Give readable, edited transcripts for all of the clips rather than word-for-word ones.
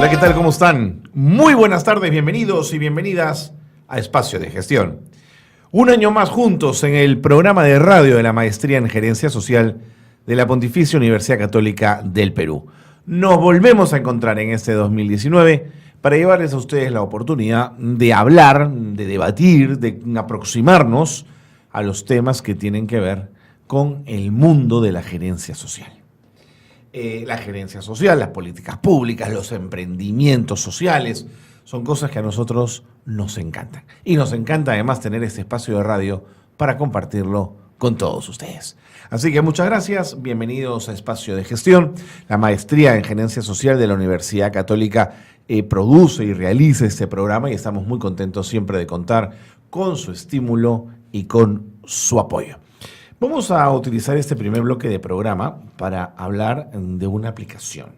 Hola, ¿qué tal? ¿Cómo están? Muy buenas tardes, bienvenidos y bienvenidas a Espacio de Gestión. Un año más juntos en el programa de radio de la Maestría en Gerencia Social de la Pontificia Universidad Católica del Perú. Nos volvemos a encontrar en este 2019 para llevarles a ustedes la oportunidad de hablar, de debatir, de aproximarnos a los temas que tienen que ver con el mundo de la gerencia social. La gerencia social, las políticas públicas, los emprendimientos sociales, son cosas que a nosotros nos encantan. Y nos encanta además tener este espacio de radio para compartirlo con todos ustedes. Así que muchas gracias, bienvenidos a Espacio de Gestión. La Maestría en Gerencia Social de la Universidad Católica produce y realiza este programa y estamos muy contentos siempre de contar con su estímulo y con su apoyo. Vamos a utilizar este primer bloque de programa para hablar de una aplicación.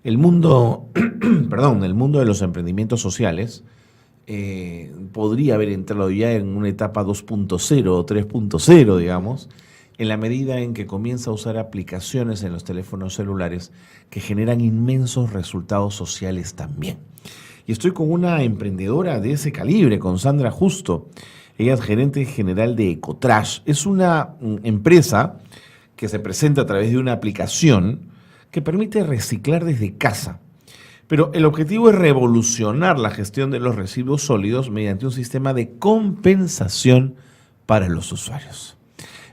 El mundo, el mundo de los emprendimientos sociales podría haber entrado ya en una etapa 2.0 o 3.0, digamos, en la medida en que comienza a usar aplicaciones en los teléfonos celulares que generan inmensos resultados sociales también. Y estoy con una emprendedora de ese calibre, con Sandra Justo. Ella es gerente general de Ecotrash. Es una empresa que se presenta a través de una aplicación que permite reciclar desde casa. Pero el objetivo es revolucionar la gestión de los residuos sólidos mediante un sistema de compensación para los usuarios.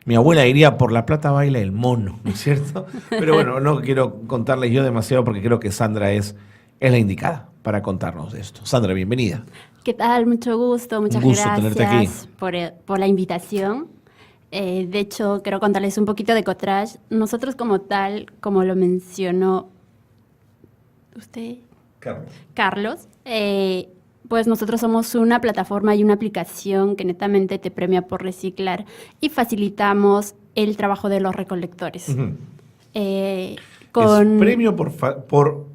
Mi abuela diría, por la plata baila el mono, ¿no es cierto? Pero bueno, no quiero contarles yo demasiado porque creo que Sandra es la indicada para contarnos de esto. Sandra, bienvenida. ¿Qué tal? Mucho gusto, muchas gracias tenerte aquí. por la invitación. De hecho, quiero contarles un poquito de Ecotrash. Nosotros como tal, como lo mencionó usted, Carlos, pues nosotros somos una plataforma y una aplicación que netamente te premia por reciclar y facilitamos el trabajo de los recolectores. Uh-huh. Es premio por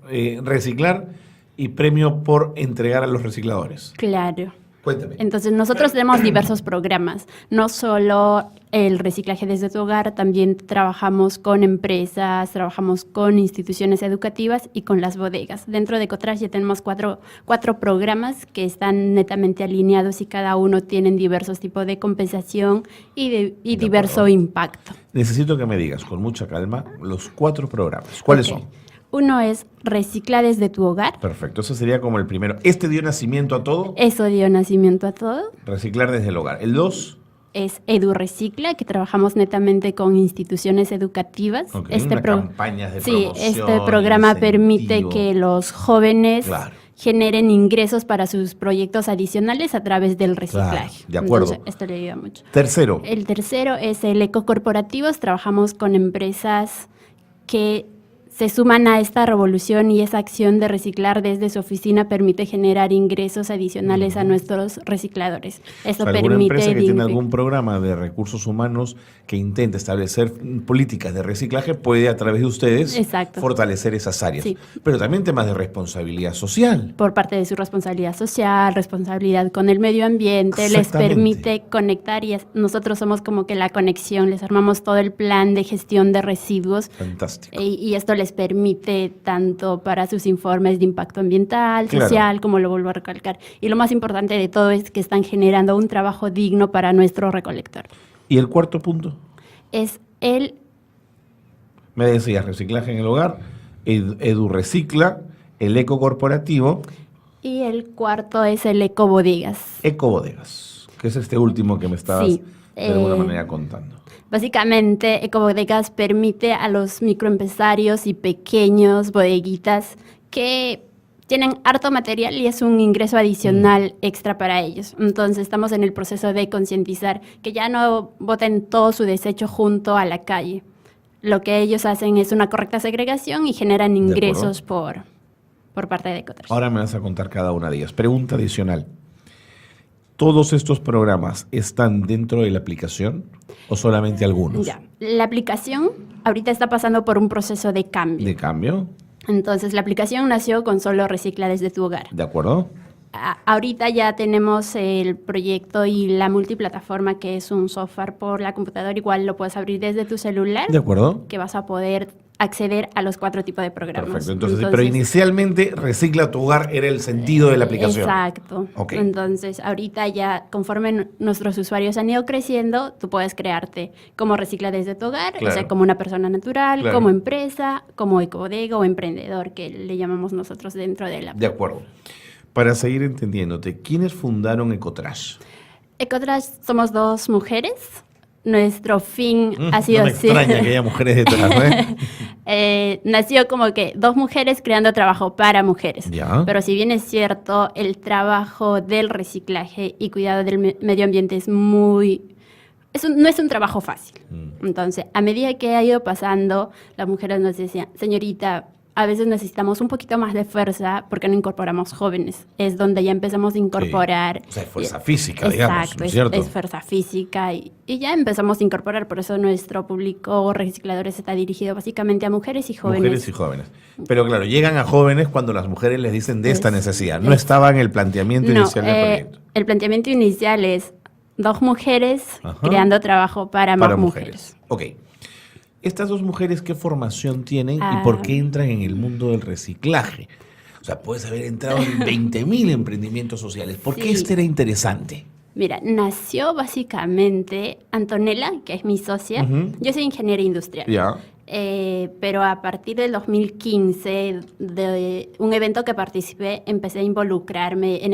reciclar y premio por entregar a los recicladores. Claro. Cuéntame. Entonces, nosotros tenemos diversos programas, no solo el reciclaje desde tu hogar, también trabajamos con empresas, trabajamos con instituciones educativas y con las bodegas. Dentro de Ecotrash ya tenemos cuatro programas que están netamente alineados y cada uno tienen diversos tipos de compensación y diverso impacto. Necesito que me digas con mucha calma los 4 programas. ¿Cuáles son? Uno es Recicla desde tu hogar. Perfecto, ese sería como el primero. ¿Este dio nacimiento a todo? Eso dio nacimiento a todo. Reciclar desde el hogar. ¿El 2? Es EduRecicla, que trabajamos netamente con instituciones educativas. Okay, campañas de promoción. Sí, este programa permite que los jóvenes generen ingresos para sus proyectos adicionales a través del reciclaje. De acuerdo. Entonces, esto le ayuda mucho. Tercero. El tercero es el Ecocorporativos. Trabajamos con empresas que se suman a esta revolución y esa acción de reciclar desde su oficina permite generar ingresos adicionales a nuestros recicladores. Eso ¿Alguna permite empresa que tiene algún programa de recursos humanos que intente establecer políticas de reciclaje puede a través de ustedes fortalecer esas áreas? Sí. Pero también temas de responsabilidad social. Por parte de su responsabilidad social, responsabilidad con el medio ambiente, les permite conectar y nosotros somos como que la conexión, les armamos todo el plan de gestión de residuos. Fantástico. Y esto les permite tanto para sus informes de impacto ambiental, social, como lo vuelvo a recalcar. Y lo más importante de todo es que están generando un trabajo digno para nuestro recolector. ¿Y el cuarto punto? Es me decías, reciclaje en el hogar, EduRecicla, el ecocorporativo. Y el cuarto es el Ecobodegas. Ecobodegas, que es este último que me estabas de alguna manera contando. Básicamente, Ecobodegas permite a los microempresarios y pequeños bodeguitas que tienen harto material y es un ingreso adicional extra para ellos. Entonces, estamos en el proceso de concientizar que ya no boten todo su desecho junto a la calle. Lo que ellos hacen es una correcta segregación y generan ingresos por parte de Ecotrash. Ahora me vas a contar cada una de ellas. Pregunta adicional. ¿Todos estos programas están dentro de la aplicación o solamente algunos? Ya, la aplicación ahorita está pasando por un proceso de cambio. ¿De cambio? Entonces, la aplicación nació con solo Recicla desde tu hogar. ¿De acuerdo? Ahorita ya tenemos el proyecto y la multiplataforma, que es un software por la computadora. Igual lo puedes abrir desde tu celular. ¿De acuerdo? Que vas a poder acceder a los 4 tipos de programas. Perfecto. Entonces, pero inicialmente Recicla tu Hogar era el sentido de la aplicación. Exacto. Okay. Entonces, ahorita ya conforme nuestros usuarios han ido creciendo, tú puedes crearte como Recicla desde tu hogar, Claro. o sea, como una persona natural, Claro. como empresa, como ecobodega o emprendedor, que le llamamos nosotros dentro de la app. De acuerdo. Para seguir entendiéndote, ¿quiénes fundaron Ecotrash? Ecotrash somos 2 mujeres. Nuestro fin ha sido No me extraña que haya mujeres detrás, ¿no? nació como que 2 mujeres creando trabajo para mujeres. Ya. Pero si bien es cierto, el trabajo del reciclaje y cuidado del medio ambiente es no es un trabajo fácil. Entonces, a medida que ha ido pasando, las mujeres nos decían, señorita, a veces necesitamos un poquito más de fuerza porque no incorporamos jóvenes. Es donde ya empezamos a incorporar. Sí. O sea, es fuerza física, digamos, Exacto, ¿no es cierto? es fuerza física y ya empezamos a incorporar. Por eso nuestro público recicladores está dirigido básicamente a mujeres y jóvenes. Mujeres y jóvenes. Pero claro, llegan a jóvenes cuando las mujeres les dicen de esta necesidad. No es- estaba en el planteamiento inicial del proyecto. El planteamiento inicial es 2 mujeres Ajá. creando trabajo para más Para mujeres. Ok. Estas 2 mujeres, ¿qué formación tienen y Ah. por qué entran en el mundo del reciclaje? O sea, puedes haber entrado en 20.000 emprendimientos sociales. ¿Por qué Sí. este era interesante? Mira, nació básicamente Antonella, que es mi socia. Ujú. Yo soy ingeniera industrial. Ya. Pero a partir del 2015, de un evento que participé, empecé a involucrarme en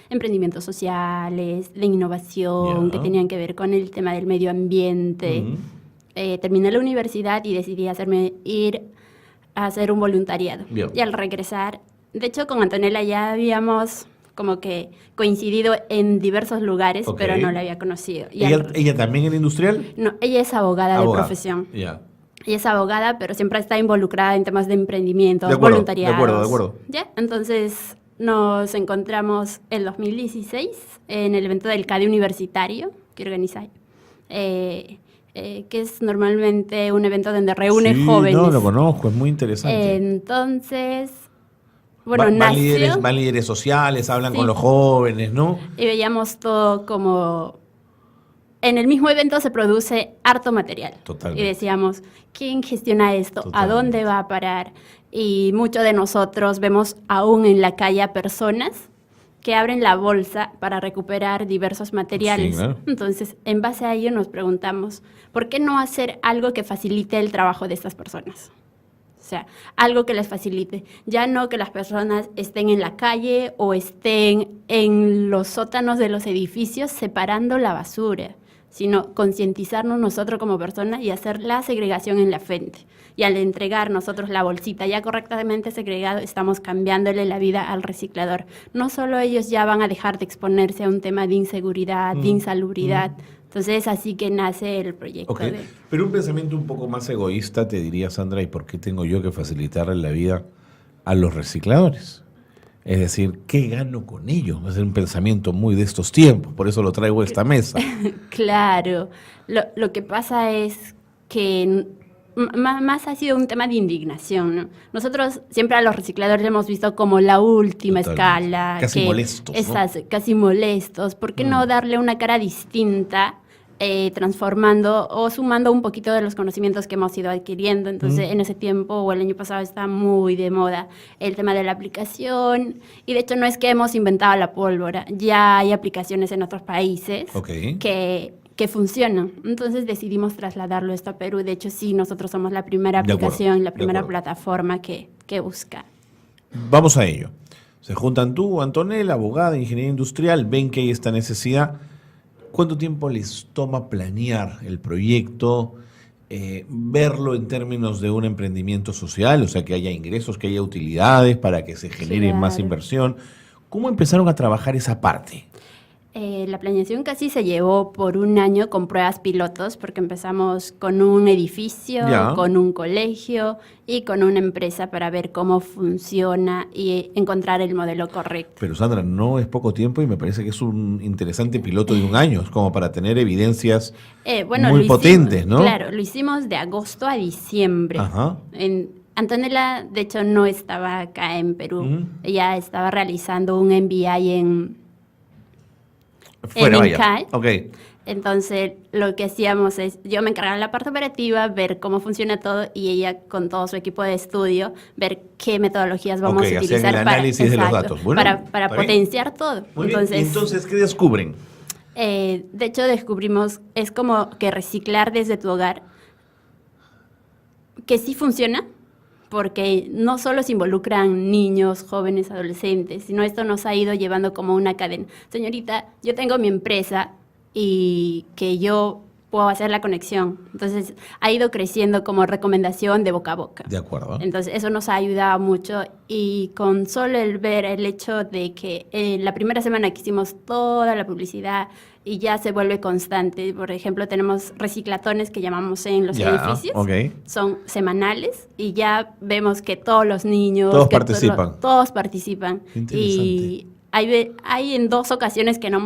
emprendimientos sociales, de innovación, Ya. que tenían que ver con el tema del medio ambiente. Ujú. Terminé la universidad y decidí ir a hacer un voluntariado. Bien. Y al regresar, de hecho con Antonella ya habíamos como que coincidido en diversos lugares, Ok. pero no la había conocido. Y ¿Ella también era industrial? no, ella es abogada de Abogada. profesión. Ya. Ella es abogada, pero siempre está involucrada en temas de emprendimientos, De acuerdo, voluntariados. de acuerdo. ¿Ya? Entonces nos encontramos en 2016 en el evento del CADE universitario que organiza, que es normalmente un evento donde reúne Sí, jóvenes. no, lo conozco, es muy interesante. Entonces, bueno, van nació líderes sociales, hablan Sí. con los jóvenes, ¿no? y veíamos todo como... En el mismo evento se produce harto material. Totalmente. Y decíamos, ¿quién gestiona esto? Totalmente. ¿A dónde va a parar? Y muchos de nosotros vemos aún en la calle a personas que abren la bolsa para recuperar diversos materiales. Sí, claro. Entonces, en base a ello nos preguntamos, ¿por qué no hacer algo que facilite el trabajo de estas personas? O sea, algo que les facilite. Ya no que las personas estén en la calle o estén en los sótanos de los edificios separando la basura, sino concientizarnos nosotros como personas y hacer la segregación en la frente. Y al entregar nosotros la bolsita ya correctamente segregado, estamos cambiándole la vida al reciclador. No solo ellos ya van a dejar de exponerse a un tema de inseguridad, de insalubridad. Entonces es así que nace el proyecto. Ok. Pero un pensamiento un poco más egoísta te diría, Sandra, ¿y por qué tengo yo que facilitarle la vida a los recicladores? Es decir, ¿qué gano con ello? Es un pensamiento muy de estos tiempos, por eso lo traigo a esta mesa. Claro, lo que pasa es que más ha sido un tema de indignación, ¿no? Nosotros siempre a los recicladores hemos visto como la última Totalmente. escala. Casi molestos, ¿no? Casi molestos. ¿Por qué no darle una cara distinta, transformando o sumando un poquito de los conocimientos que hemos ido adquiriendo? Entonces, en ese tiempo o el año pasado está muy de moda el tema de la aplicación. Y de hecho no es que hemos inventado la pólvora, ya hay aplicaciones en otros países Ok. que funcionan. Entonces decidimos trasladarlo esto a Perú. De hecho, sí, nosotros somos la primera De acuerdo, aplicación, la de primera acuerdo. plataforma que busca. Vamos a ello. Se juntan tú, Antonella, abogada, ingeniera industrial, ven que hay esta necesidad. ¿Cuánto tiempo les toma planear el proyecto, verlo en términos de un emprendimiento social, o sea, que haya ingresos, que haya utilidades para que se genere más Claro. inversión? ¿Cómo empezaron a trabajar esa parte? La planeación casi se llevó por un año con pruebas pilotos, porque empezamos con un edificio, Ya. con un colegio y con una empresa para ver cómo funciona y encontrar el modelo correcto. Pero Sandra, no es poco tiempo y me parece que es un interesante piloto de un año, es como para tener evidencias muy Lo potentes, hicimos, ¿no? Claro, lo hicimos de agosto a diciembre. Ajá. Antonella, de hecho, no estaba acá en Perú. Ujú. Ella estaba realizando un MBA Fuera, en vaya. INCAE. Ok. Entonces, lo que hacíamos es, yo me encargaba de la parte operativa, ver cómo funciona todo y ella con todo su equipo de estudio, ver qué metodologías vamos a hacían utilizar el análisis de los exacto, datos. Bueno, para está bien. potenciar todo. Muy bien. ¿Y entonces qué descubren? De hecho, descubrimos, es como que reciclar desde tu hogar, que sí funciona, porque no solo se involucran niños, jóvenes, adolescentes, sino esto nos ha ido llevando como una cadena. Señorita, yo tengo mi empresa y que yo puedo hacer la conexión. Entonces, ha ido creciendo como recomendación de boca a boca. De acuerdo. Entonces, eso nos ha ayudado mucho y con solo el ver el hecho de que la primera semana que hicimos toda la publicidad y ya se vuelve constante. Por ejemplo, tenemos reciclatones que llamamos en los edificios. Ok. Son semanales y ya vemos que todos los niños... Todos que participan. todos participan. Qué interesante. Y hay en 2 ocasiones que no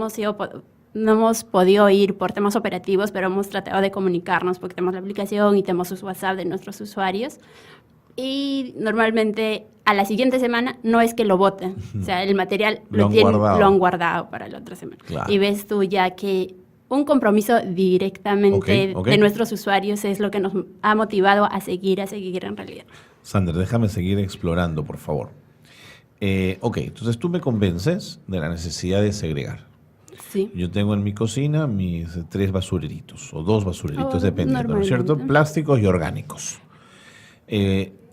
hemos podido ir por temas operativos, pero hemos tratado de comunicarnos porque tenemos la aplicación y tenemos su WhatsApp de nuestros usuarios. Y normalmente a la siguiente semana no es que lo voten, o sea, el material lo han guardado para la otra semana. Claro. Y ves tú ya que un compromiso directamente Ok. de nuestros usuarios es lo que nos ha motivado a seguir en realidad. Sandra, déjame seguir explorando, por favor. Ok, entonces tú me convences de la necesidad de segregar. Sí. Yo tengo en mi cocina mis 3 basureritos, o 2 basureritos, dependiendo, ¿no es cierto? Normalmente. Plásticos y orgánicos.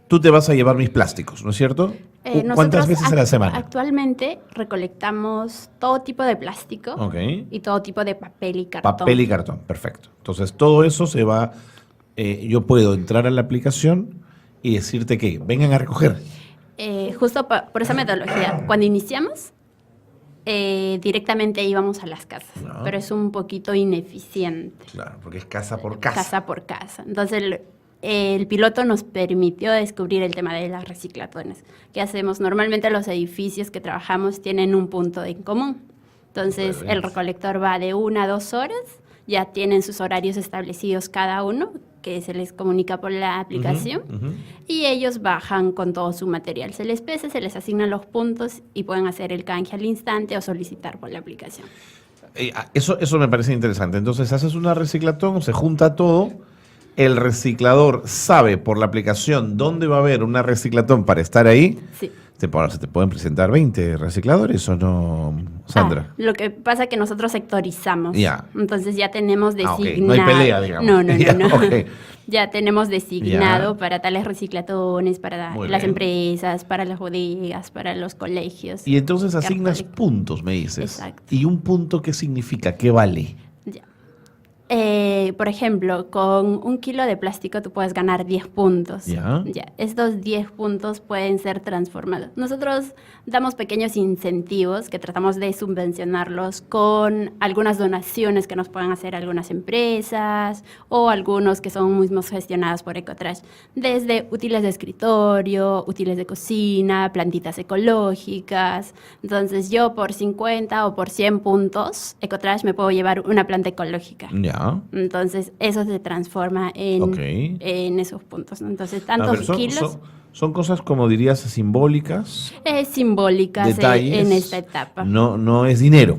Tú te vas a llevar mis plásticos, ¿no es cierto? ¿Cuántas Nosotros veces a la semana? Actualmente recolectamos todo tipo de plástico Ok. y todo tipo de papel y cartón. Papel y cartón, perfecto. Entonces, todo eso se va... yo puedo entrar a la aplicación y decirte que vengan a recoger. Justo por esa metodología, cuando iniciamos, directamente íbamos a las casas, No. pero es un poquito ineficiente. Claro, porque es casa por casa. Casa por casa. Entonces, el piloto nos permitió descubrir el tema de las reciclatones. ¿Qué hacemos? Normalmente los edificios que trabajamos tienen un punto en común. Entonces, Muy bien. el recolector va de 1 a 2 horas, ya tienen sus horarios establecidos cada uno, que se les comunica por la aplicación, Ujú. y ellos bajan con todo su material. Se les pesa, se les asignan los puntos y pueden hacer el canje al instante o solicitar por la aplicación. Eso me parece interesante. Entonces, haces una reciclatón, se junta todo. El reciclador sabe por la aplicación dónde va a haber una reciclatón para estar ahí. Sí. ¿Se te pueden presentar 20 recicladores o no, Sandra? Lo que pasa es que nosotros sectorizamos. Ya. Entonces ya tenemos Ok. designado. No hay pelea, digamos. No. Ya, ok. Ya tenemos designado Ya. para tales reciclatones, para Muy las bien. empresas, para las bodegas, para los colegios. Y entonces que asignas recolectan. puntos, me dices. Exacto. ¿Y un punto qué significa? ¿Qué vale? Ya. Por ejemplo, con 1 kilo de plástico tú puedes ganar 10 puntos. Ya. Estos 10 puntos pueden ser transformados. Nosotros damos pequeños incentivos que tratamos de subvencionarlos con algunas donaciones que nos puedan hacer algunas empresas o algunos que son mismos gestionados por Ecotrash. Desde útiles de escritorio, útiles de cocina, plantitas ecológicas. Entonces yo por 50 o por 100 puntos, Ecotrash me puedo llevar una planta ecológica. Ya. Entonces, eso se transforma Ok. en esos puntos, ¿no? Entonces, A tantos ver, kilos son cosas como dirías simbólicas, simbólicas detalles. en esta etapa. No es dinero.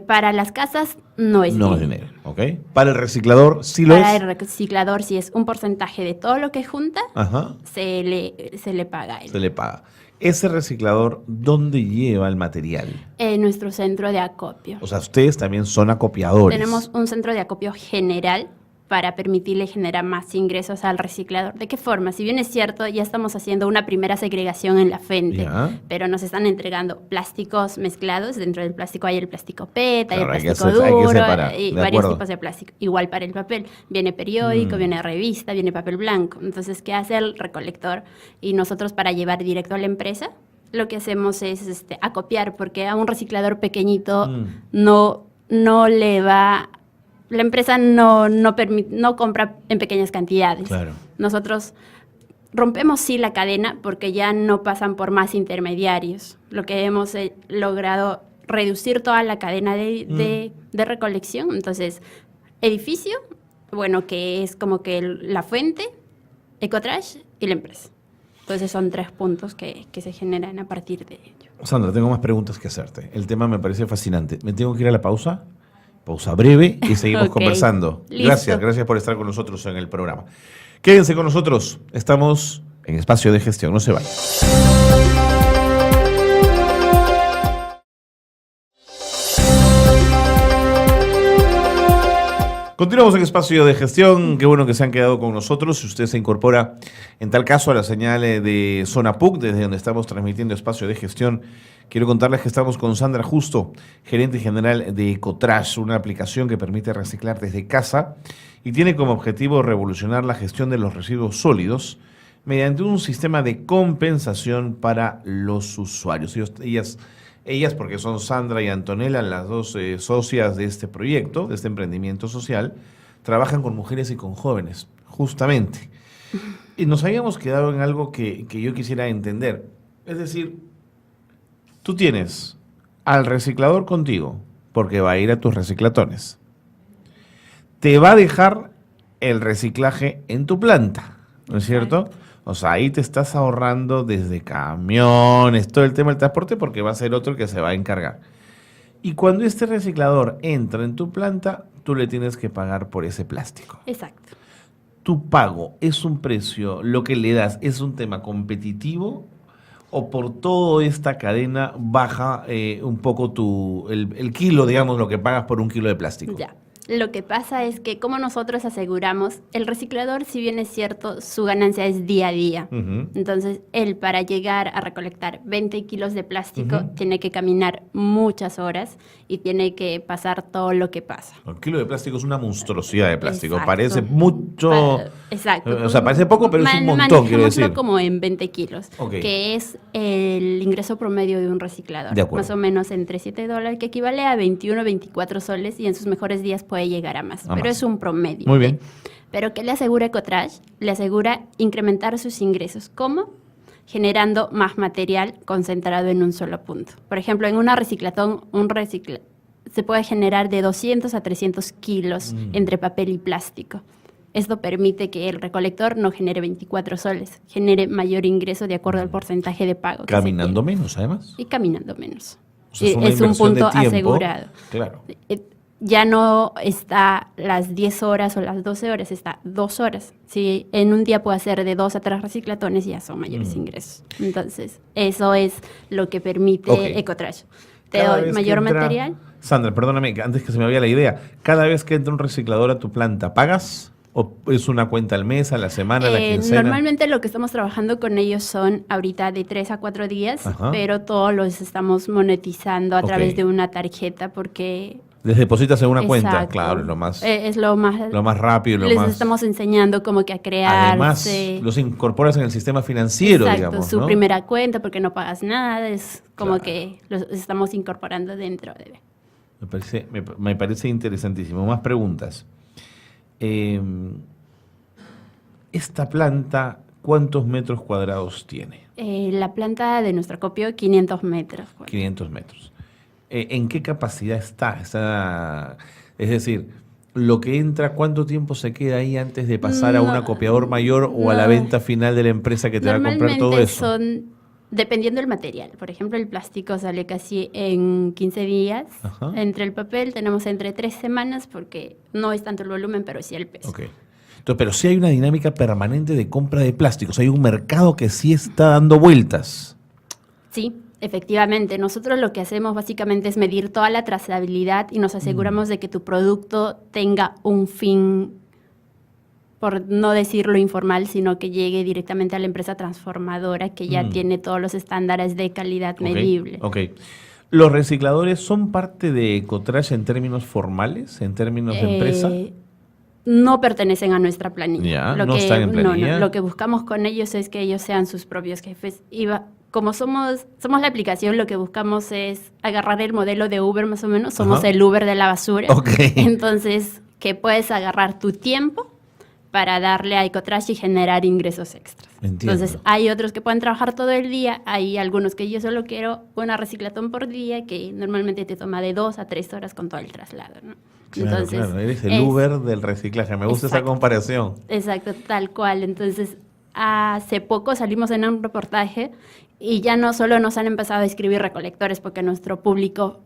Para las casas no es No es dinero. dinero, ¿ok? Para el reciclador sí lo Para es. el reciclador, si es un porcentaje de todo lo que junta, Ajá, se le paga a él. se le paga. Ese reciclador, ¿dónde lleva el material? En nuestro centro de acopio. O sea, ustedes también son acopiadores. Tenemos un centro de acopio general para permitirle generar más ingresos al reciclador. ¿De qué forma? Si bien es cierto, ya estamos haciendo una primera segregación en la fuente, Ya. pero nos están entregando plásticos mezclados. Dentro del plástico hay el plástico PET, Claro, hay hay el que plástico hay que duro, separar, y de varios acuerdo. tipos de plástico. Igual para el papel. Viene periódico, viene revista, viene papel blanco. Entonces, ¿qué hace el recolector? Y nosotros, para llevar directo a la empresa, lo que hacemos es acopiar, porque a un reciclador pequeñito no le va... La empresa no compra en pequeñas cantidades. Claro. Nosotros rompemos sí la cadena porque ya no pasan por más intermediarios. Lo que hemos logrado reducir toda la cadena de recolección. Entonces, edificio, bueno, que es como que la fuente, Ecotrash y la empresa. Entonces son 3 puntos que se generan a partir de ello. Sandra, tengo más preguntas que hacerte. El tema me parece fascinante. Me tengo que ir a la pausa Pausa breve y seguimos Ok, conversando. listo. Gracias por estar con nosotros en el programa. Quédense con nosotros, estamos en Espacio de Gestión, no se vayan. Continuamos en Espacio de Gestión. Qué bueno que se han quedado con nosotros. Si usted se incorpora, en tal caso, a la señal de Zona PUC, desde donde estamos transmitiendo Espacio de Gestión, quiero contarles que estamos con Sandra Justo, gerente general de Ecotrash, una aplicación que permite reciclar desde casa y tiene como objetivo revolucionar la gestión de los residuos sólidos mediante un sistema de compensación para los usuarios. Ellas, porque son Sandra y Antonella, las dos socias de este proyecto, de este emprendimiento social, trabajan con mujeres y con jóvenes, justamente. Y nos habíamos quedado en algo que yo quisiera entender. Es decir, tú tienes al reciclador contigo, porque va a ir a tus reciclatones. Te va a dejar el reciclaje en tu planta, ¿no es cierto? O sea, ahí te estás ahorrando desde camiones, todo el tema del transporte, porque va a ser otro el que se va a encargar. Y cuando este reciclador entra en tu planta, tú le tienes que pagar por ese plástico. Exacto. ¿Tu pago es un precio, lo que le das es un tema competitivo o por toda esta cadena baja un poco el kilo, digamos, lo que pagas por un kilo de plástico? Ya. Lo que pasa es que como nosotros aseguramos, el reciclador, si bien es cierto, su ganancia es día a día. Ujú. Entonces, él para llegar a recolectar 20 kilos de plástico Ujú. tiene que caminar muchas horas y tiene que pasar todo lo que pasa. El kilo de plástico es una monstruosidad de plástico. Exacto. Parece mucho. Exacto. O sea, parece poco, pero es un montón, quiero Manejémoslo decir. como en 20 kilos, Ok. que es el ingreso promedio de un reciclador. De acuerdo. Más o menos entre $7, que equivale a 21 o 24 soles, y en sus mejores días puede llegar a más. A Pero más. es un promedio. Muy bien. Pero ¿qué le asegura Ecotrash? Le asegura incrementar sus ingresos. ¿Cómo? Generando más material concentrado en un solo punto. Por ejemplo, en una reciclatón, se puede generar de 200 a 300 kilos entre papel y plástico. Esto permite que el recolector no genere 24 soles, genere mayor ingreso de acuerdo al porcentaje de pago. que se Caminando tiene. menos, además. Y caminando menos. O sea, una Es un inversión de punto tiempo. asegurado. Claro. Ya no está las 10 horas o las 12 horas, está 2 horas. Si en un día puede hacer de 2 a 3 reciclatones, ya son mayores ingresos. Entonces, eso es lo que permite Ok. Ecotrash. Te Cada doy vez que mayor entra- material. Sandra, perdóname, que antes que se me vaya la idea. Cada vez que entra un reciclador a tu planta, ¿pagas? ¿O es una cuenta al mes, a la semana, a la quincena? Normalmente lo que estamos trabajando con ellos son ahorita de 3 a 4 días, Ajá. pero todos los estamos monetizando a Ok. través de una tarjeta porque... Les depositas en una cuenta, Exacto. claro, lo más Es lo más rápido, lo les más... estamos enseñando como que a crear. Además, los incorporas en el sistema financiero, Exacto, digamos, su ¿no? primera cuenta porque no pagas nada, es como Claro. que los estamos incorporando dentro de... Me parece interesantísimo. Más preguntas. Esta planta, ¿cuántos metros cuadrados tiene? La planta de nuestro acopio, 500 metros. 500 metros. ¿En qué capacidad está? Es decir, lo que entra, ¿cuánto tiempo se queda ahí antes de pasar a un No, acopiador mayor o a la no. venta final de la empresa que te va a comprar todo eso? Son, dependiendo del material. Por ejemplo, el plástico sale casi en 15 días. Ajá. Entre el papel tenemos entre 3 semanas porque no es tanto el volumen, pero sí el peso. Ok. Entonces, pero sí hay una dinámica permanente de compra de plásticos. Hay un mercado que sí está dando vueltas. Sí, efectivamente. Nosotros lo que hacemos básicamente es medir toda la trazabilidad y nos aseguramos de que tu producto tenga un fin, por no decirlo informal, sino que llegue directamente a la empresa transformadora que ya tiene todos los estándares de calidad medible. Ok. ¿Los recicladores son parte de Ecotrash en términos formales, en términos de empresa? No pertenecen a nuestra planilla. Ya, no están en planilla. Lo que buscamos con ellos es que ellos sean sus propios jefes. Como somos la aplicación, lo que buscamos es agarrar el modelo de Uber más o menos. Somos Ajá. el Uber de la basura. Ok. Entonces, que puedes agarrar tu tiempo para darle a Ecotrash y generar ingresos extras. Entiendo. Entonces, hay otros que pueden trabajar todo el día. Hay algunos que yo solo quiero una reciclatón por día, que normalmente te toma de 2 a 3 horas con todo el traslado, ¿no? Claro, claro, eres el Uber del reciclaje. Me gusta esa Exacto. comparación. Exacto, tal cual. Entonces, hace poco salimos en un reportaje y ya no solo nos han empezado a escribir recolectores porque nuestro público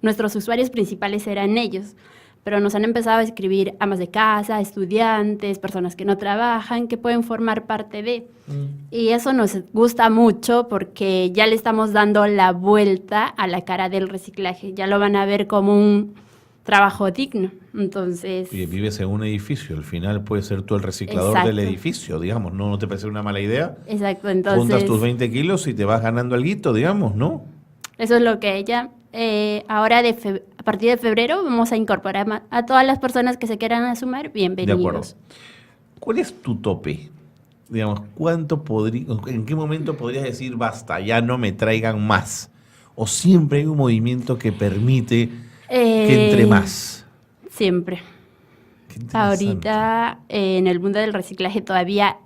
nuestros usuarios principales eran ellos, pero nos han empezado a escribir amas de casa, estudiantes, personas que no trabajan, que pueden formar parte de. Y eso nos gusta mucho porque ya le estamos dando la vuelta a la cara del reciclaje. Ya lo van a ver como un trabajo digno. Entonces, Y vives en un edificio, al final puedes ser tú el reciclador exacto. del edificio, digamos, ¿no te parece una mala idea? Exacto, entonces Juntas tus 20 kilos y te vas ganando alguito, digamos, ¿no? eso es lo que ella, ahora a partir de febrero vamos a incorporar a todas las personas que se quieran asumir, De bienvenidos. acuerdo. ¿Cuál es tu tope? Digamos, ¿en qué momento podrías decir, basta, ya no me traigan más? ¿O siempre hay un movimiento que permite que entre más? Siempre. Qué interesante. Ahorita en el mundo del reciclaje todavía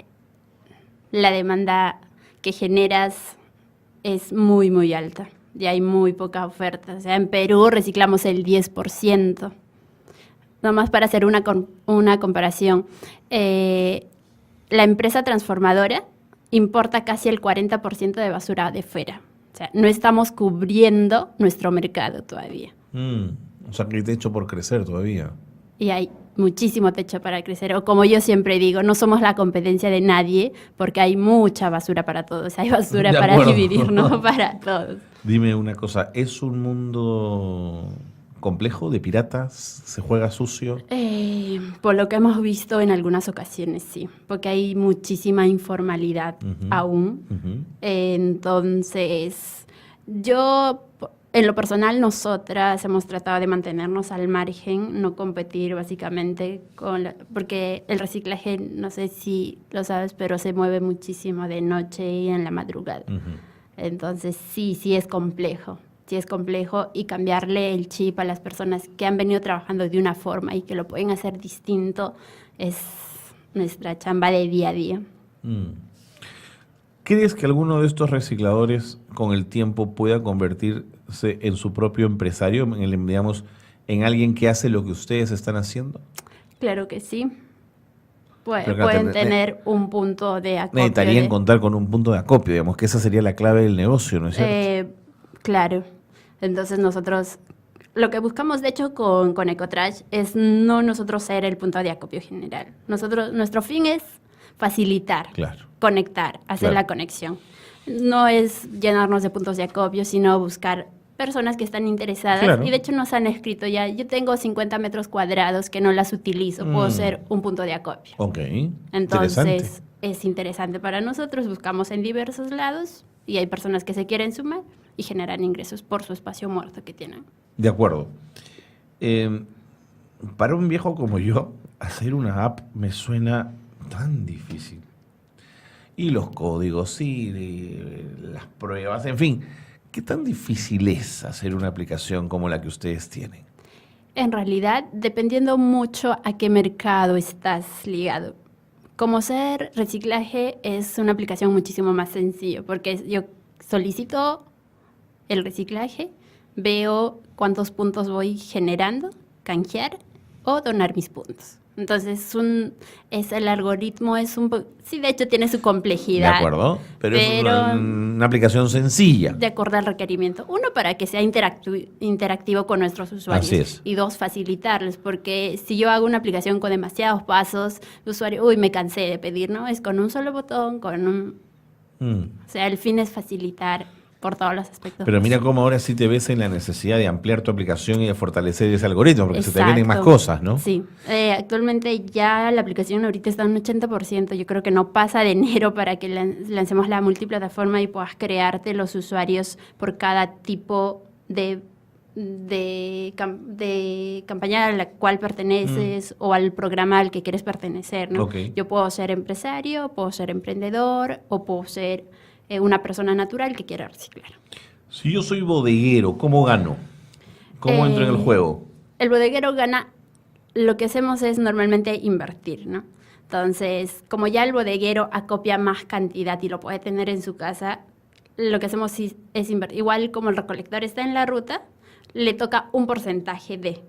la demanda que generas es muy, muy alta. Y hay muy poca oferta. O sea, en Perú reciclamos el 10%. Nomás para hacer una comparación. La empresa transformadora importa casi el 40% de basura de fuera. O sea, no estamos cubriendo nuestro mercado todavía. O sea, que hay techo por crecer todavía. Y hay muchísimo techo para crecer. O como yo siempre digo, no somos la competencia de nadie porque hay mucha basura para todos. Hay basura De para acuerdo. dividirnos para todos. Dime una cosa, ¿es un mundo complejo de piratas? ¿Se juega sucio? Por lo que hemos visto en algunas ocasiones, sí. Porque hay muchísima informalidad aún. Ujú. Entonces, en lo personal, nosotras hemos tratado de mantenernos al margen, no competir básicamente porque el reciclaje, no sé si lo sabes, pero se mueve muchísimo de noche y en la madrugada. Ujú. Entonces, sí es complejo. Sí es complejo y cambiarle el chip a las personas que han venido trabajando de una forma y que lo pueden hacer distinto es nuestra chamba de día a día. ¿Crees que alguno de estos recicladores con el tiempo pueda convertirse en su propio empresario, digamos, en alguien que hace lo que ustedes están haciendo? Claro que sí. Pero Pueden tener un punto de acopio. Necesitarían contar con un punto de acopio, digamos, que esa sería la clave del negocio, ¿no es cierto? Claro. Entonces nosotros, lo que buscamos de hecho con Ecotrash es no nosotros ser el punto de acopio general. Nuestro fin es facilitar, Claro. conectar, hacer Claro. la conexión. No es llenarnos de puntos de acopio, sino buscar personas que están interesadas. Claro. Y de hecho nos han escrito ya, yo tengo 50 metros cuadrados que no las utilizo, puedo ser un punto de acopio. Ok, Entonces, interesante. es interesante para nosotros, buscamos en diversos lados y hay personas que se quieren sumar y generan ingresos por su espacio muerto que tienen. De acuerdo. Para un viejo como yo, hacer una app me suena tan difícil. Y los códigos, las pruebas, en fin. ¿Qué tan difícil es hacer una aplicación como la que ustedes tienen? En realidad, dependiendo mucho a qué mercado estás ligado. Como ser reciclaje es una aplicación muchísimo más sencillo, porque yo solicito el reciclaje, veo cuántos puntos voy generando, canjear o donar mis puntos. Entonces, el algoritmo sí, de hecho tiene su complejidad. De acuerdo, pero es una aplicación sencilla. De acuerdo al requerimiento. Uno, para que sea interactivo con nuestros usuarios. Así es. Y dos, facilitarles, porque si yo hago una aplicación con demasiados pasos, el usuario, me cansé de pedir, ¿no? Es con un solo botón, O sea, el fin es facilitar por todos los aspectos. Pero mira posibles. cómo ahora sí te ves en la necesidad de ampliar tu aplicación y de fortalecer ese algoritmo, porque se te vienen más Exacto. cosas, ¿no? Sí. Actualmente ya la aplicación ahorita está en un 80%. Yo creo que no pasa de enero para que lancemos la multiplataforma y puedas crearte los usuarios por cada tipo de campaña a la cual perteneces o al programa al que quieres pertenecer, ¿no? Ok. Yo puedo ser empresario, puedo ser emprendedor o puedo ser una persona natural que quiera reciclar. Si yo soy bodeguero, ¿cómo gano? ¿Cómo entro en el juego? El bodeguero gana, lo que hacemos es normalmente invertir, ¿no? Entonces, como ya el bodeguero acopia más cantidad y lo puede tener en su casa, lo que hacemos es invertir. Igual como el recolector está en la ruta, le toca un porcentaje de.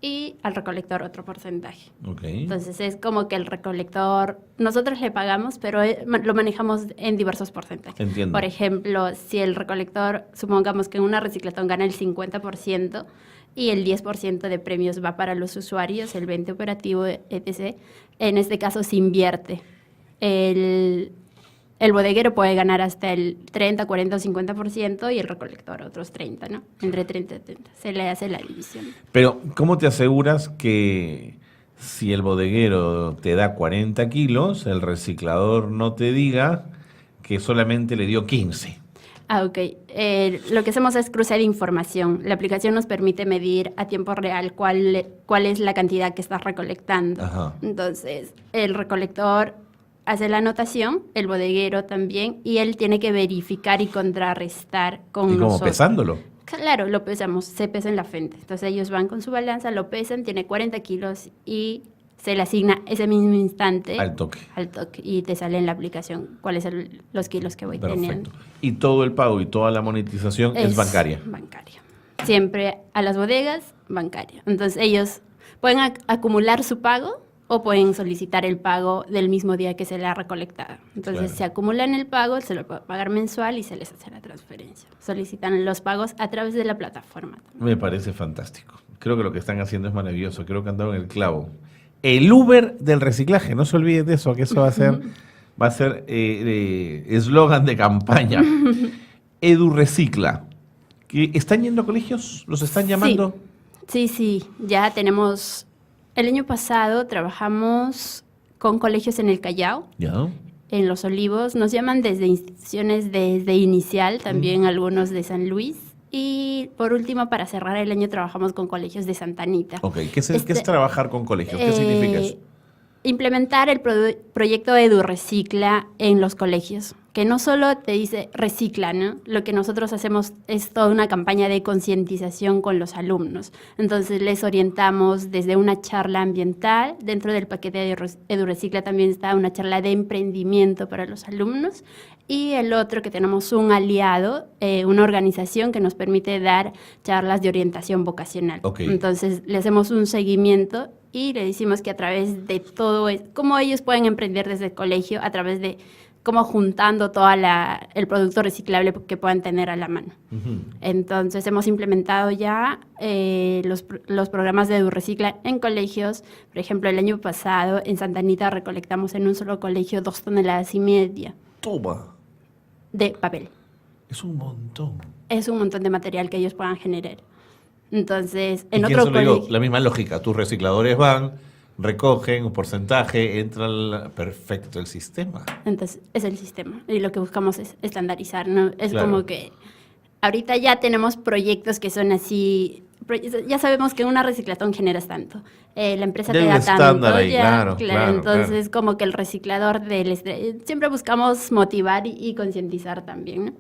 y al recolector otro porcentaje. Okay. Entonces es como que el recolector, nosotros le pagamos, pero lo manejamos en diversos porcentajes. Entiendo. Por ejemplo, si el recolector, supongamos que en una reciclatón gana el 50% y el 10% de premios va para los usuarios, el 20% operativo, etc., en este caso se invierte. El bodeguero puede ganar hasta el 30, 40 o 50% y el recolector otros 30, ¿no? Entre 30 y 30. Se le hace la división. Pero, ¿cómo te aseguras que si el bodeguero te da 40 kilos, el reciclador no te diga que solamente le dio 15? Ok. Lo que hacemos es cruce de información. La aplicación nos permite medir a tiempo real cuál es la cantidad que estás recolectando. Ajá. Entonces, el recolector hace la anotación, el bodeguero también, y él tiene que verificar y contrarrestar con ¿Y cómo, nosotros. pesándolo? Claro, lo pesamos, se pesa en la frente. Entonces ellos van con su balanza, lo pesan, tiene 40 kilos y se le asigna ese mismo instante. Al toque. Al toque. Y te sale en la aplicación cuáles son los kilos que voy teniendo. Y todo el pago y toda la monetización es bancaria. Bancaria. Siempre a las bodegas, bancaria. Entonces ellos pueden acumular su pago o pueden solicitar el pago del mismo día que se le ha recolectado. Entonces, Claro. se acumulan el pago, se lo puede pagar mensual y se les hace la transferencia. Solicitan los pagos a través de la plataforma. Me parece fantástico. Creo que lo que están haciendo es maravilloso. Creo que han dado en el clavo. El Uber del reciclaje, no se olviden de eso, que eso va a ser eslogan de campaña. Edu Recicla. ¿Que ¿Están yendo a colegios? ¿Los están llamando? Sí, ya tenemos. El año pasado trabajamos con colegios en el Callao, Ya. en Los Olivos. Nos llaman desde instituciones desde inicial, también algunos de San Luis. Y por último, para cerrar el año, trabajamos con colegios de Santa Anita. Ok, ¿qué es trabajar con colegios? ¿Qué significa eso? Implementar el proyecto Edu Recicla en los colegios, que no solo te dice recicla, ¿no? Lo que nosotros hacemos es toda una campaña de concientización con los alumnos. Entonces les orientamos desde una charla ambiental, dentro del paquete de Edu Recicla también está una charla de emprendimiento para los alumnos, y el otro que tenemos un aliado, una organización que nos permite dar charlas de orientación vocacional. Okay. Entonces le hacemos un seguimiento y le decimos que a través de todo, cómo ellos pueden emprender desde el colegio, a través de cómo juntando todo el producto reciclable que puedan tener a la mano. Ujú. Entonces hemos implementado ya los programas de EduRecicla en colegios. Por ejemplo, el año pasado en Santa Anita recolectamos en un solo colegio 2,5 toneladas Toma. de papel. Es un montón. Es un montón de material que ellos puedan generar. Entonces, ¿Y en quién otro se lo digo? colegio... La misma lógica. Tus recicladores van, recogen un porcentaje, entra perfecto el sistema. Entonces, es el sistema. Y lo que buscamos es estandarizar, ¿no? Es Claro. como que ahorita ya tenemos proyectos que son así... Ya sabemos que una reciclatón generas tanto. La empresa Ya te hay da un estándar tanto. ahí, claro. Entonces, como que el reciclador siempre buscamos motivar y concientizar también, ¿no?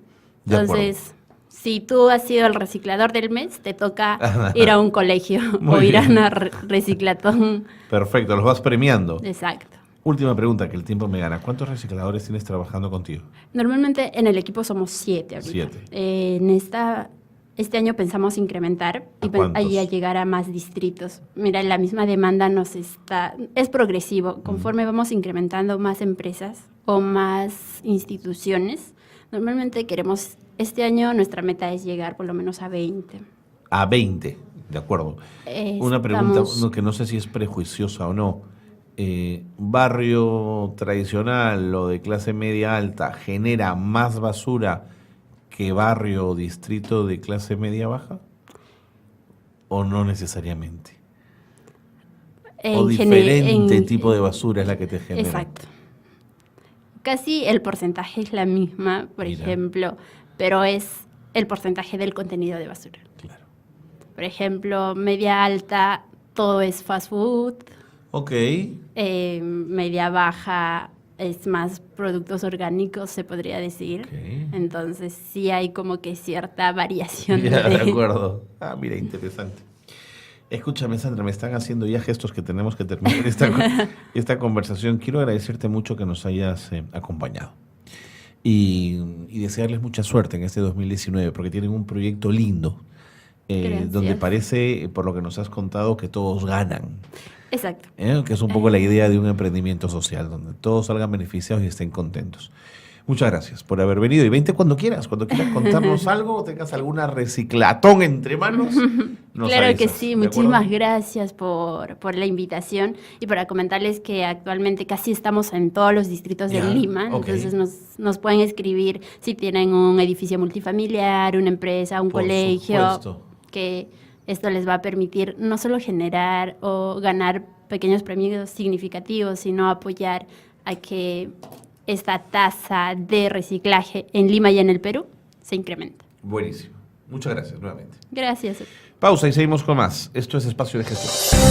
De acuerdo. Entonces, si tú has sido el reciclador del mes, te toca ir a un colegio Muy o ir a bien. una reciclatón. Perfecto, los vas premiando. Exacto. Última pregunta, que el tiempo me gana. ¿Cuántos recicladores tienes trabajando contigo? Normalmente en el equipo somos 7 ahorita. 7. Este año pensamos incrementar ¿A y cuántos? ahí a llegar a más distritos. Mira, la misma demanda es progresivo. Conforme vamos incrementando más empresas o más instituciones, normalmente este año nuestra meta es llegar por lo menos a 20. A 20, de acuerdo. Una pregunta que no sé si es prejuiciosa o no. ¿Barrio tradicional o de clase media alta genera más basura que barrio o distrito de clase media baja? ¿O no necesariamente? ¿O diferente tipo de basura es la que te genera? Exacto. Casi el porcentaje es la misma, por Mira. ejemplo, pero es el porcentaje del contenido de basura. Claro. Por ejemplo, media alta, todo es fast food. Ok. Media baja es más productos orgánicos, se podría decir. Ok. Entonces sí hay como que cierta variación. Ya, de acuerdo. Ah, mira, interesante. Escúchame, Sandra, me están haciendo ya gestos que tenemos que terminar esta conversación. Quiero agradecerte mucho que nos hayas acompañado y desearles mucha suerte en este 2019, porque tienen un proyecto lindo donde parece, por lo que nos has contado, que todos ganan. Exacto. Que es un poco la idea de un emprendimiento social, donde todos salgan beneficiados y estén contentos. Muchas gracias por haber venido y vente cuando quieras contarnos algo, tengas alguna reciclatón entre manos. Claro avisas, que sí, muchísimas gracias por la invitación y para comentarles que actualmente casi estamos en todos los distritos de Lima, entonces nos pueden escribir si tienen un edificio multifamiliar, una empresa, un colegio, que esto les va a permitir no solo generar o ganar pequeños premios significativos, sino apoyar a que esta tasa de reciclaje en Lima y en el Perú se incrementa. Buenísimo. Muchas gracias nuevamente. Gracias. Pausa y seguimos con más. Esto es Espacio de Gestión.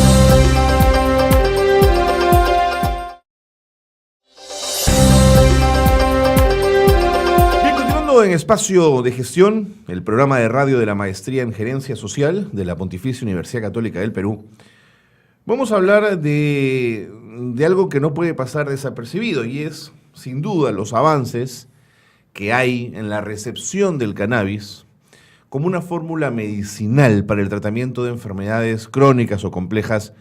Bien, continuando en Espacio de Gestión, el programa de radio de la Maestría en Gerencia Social de la Pontificia Universidad Católica del Perú, vamos a hablar de algo que no puede pasar desapercibido y es, sin duda, los avances que hay en la recepción del cannabis como una fórmula medicinal para el tratamiento de enfermedades crónicas o complejas,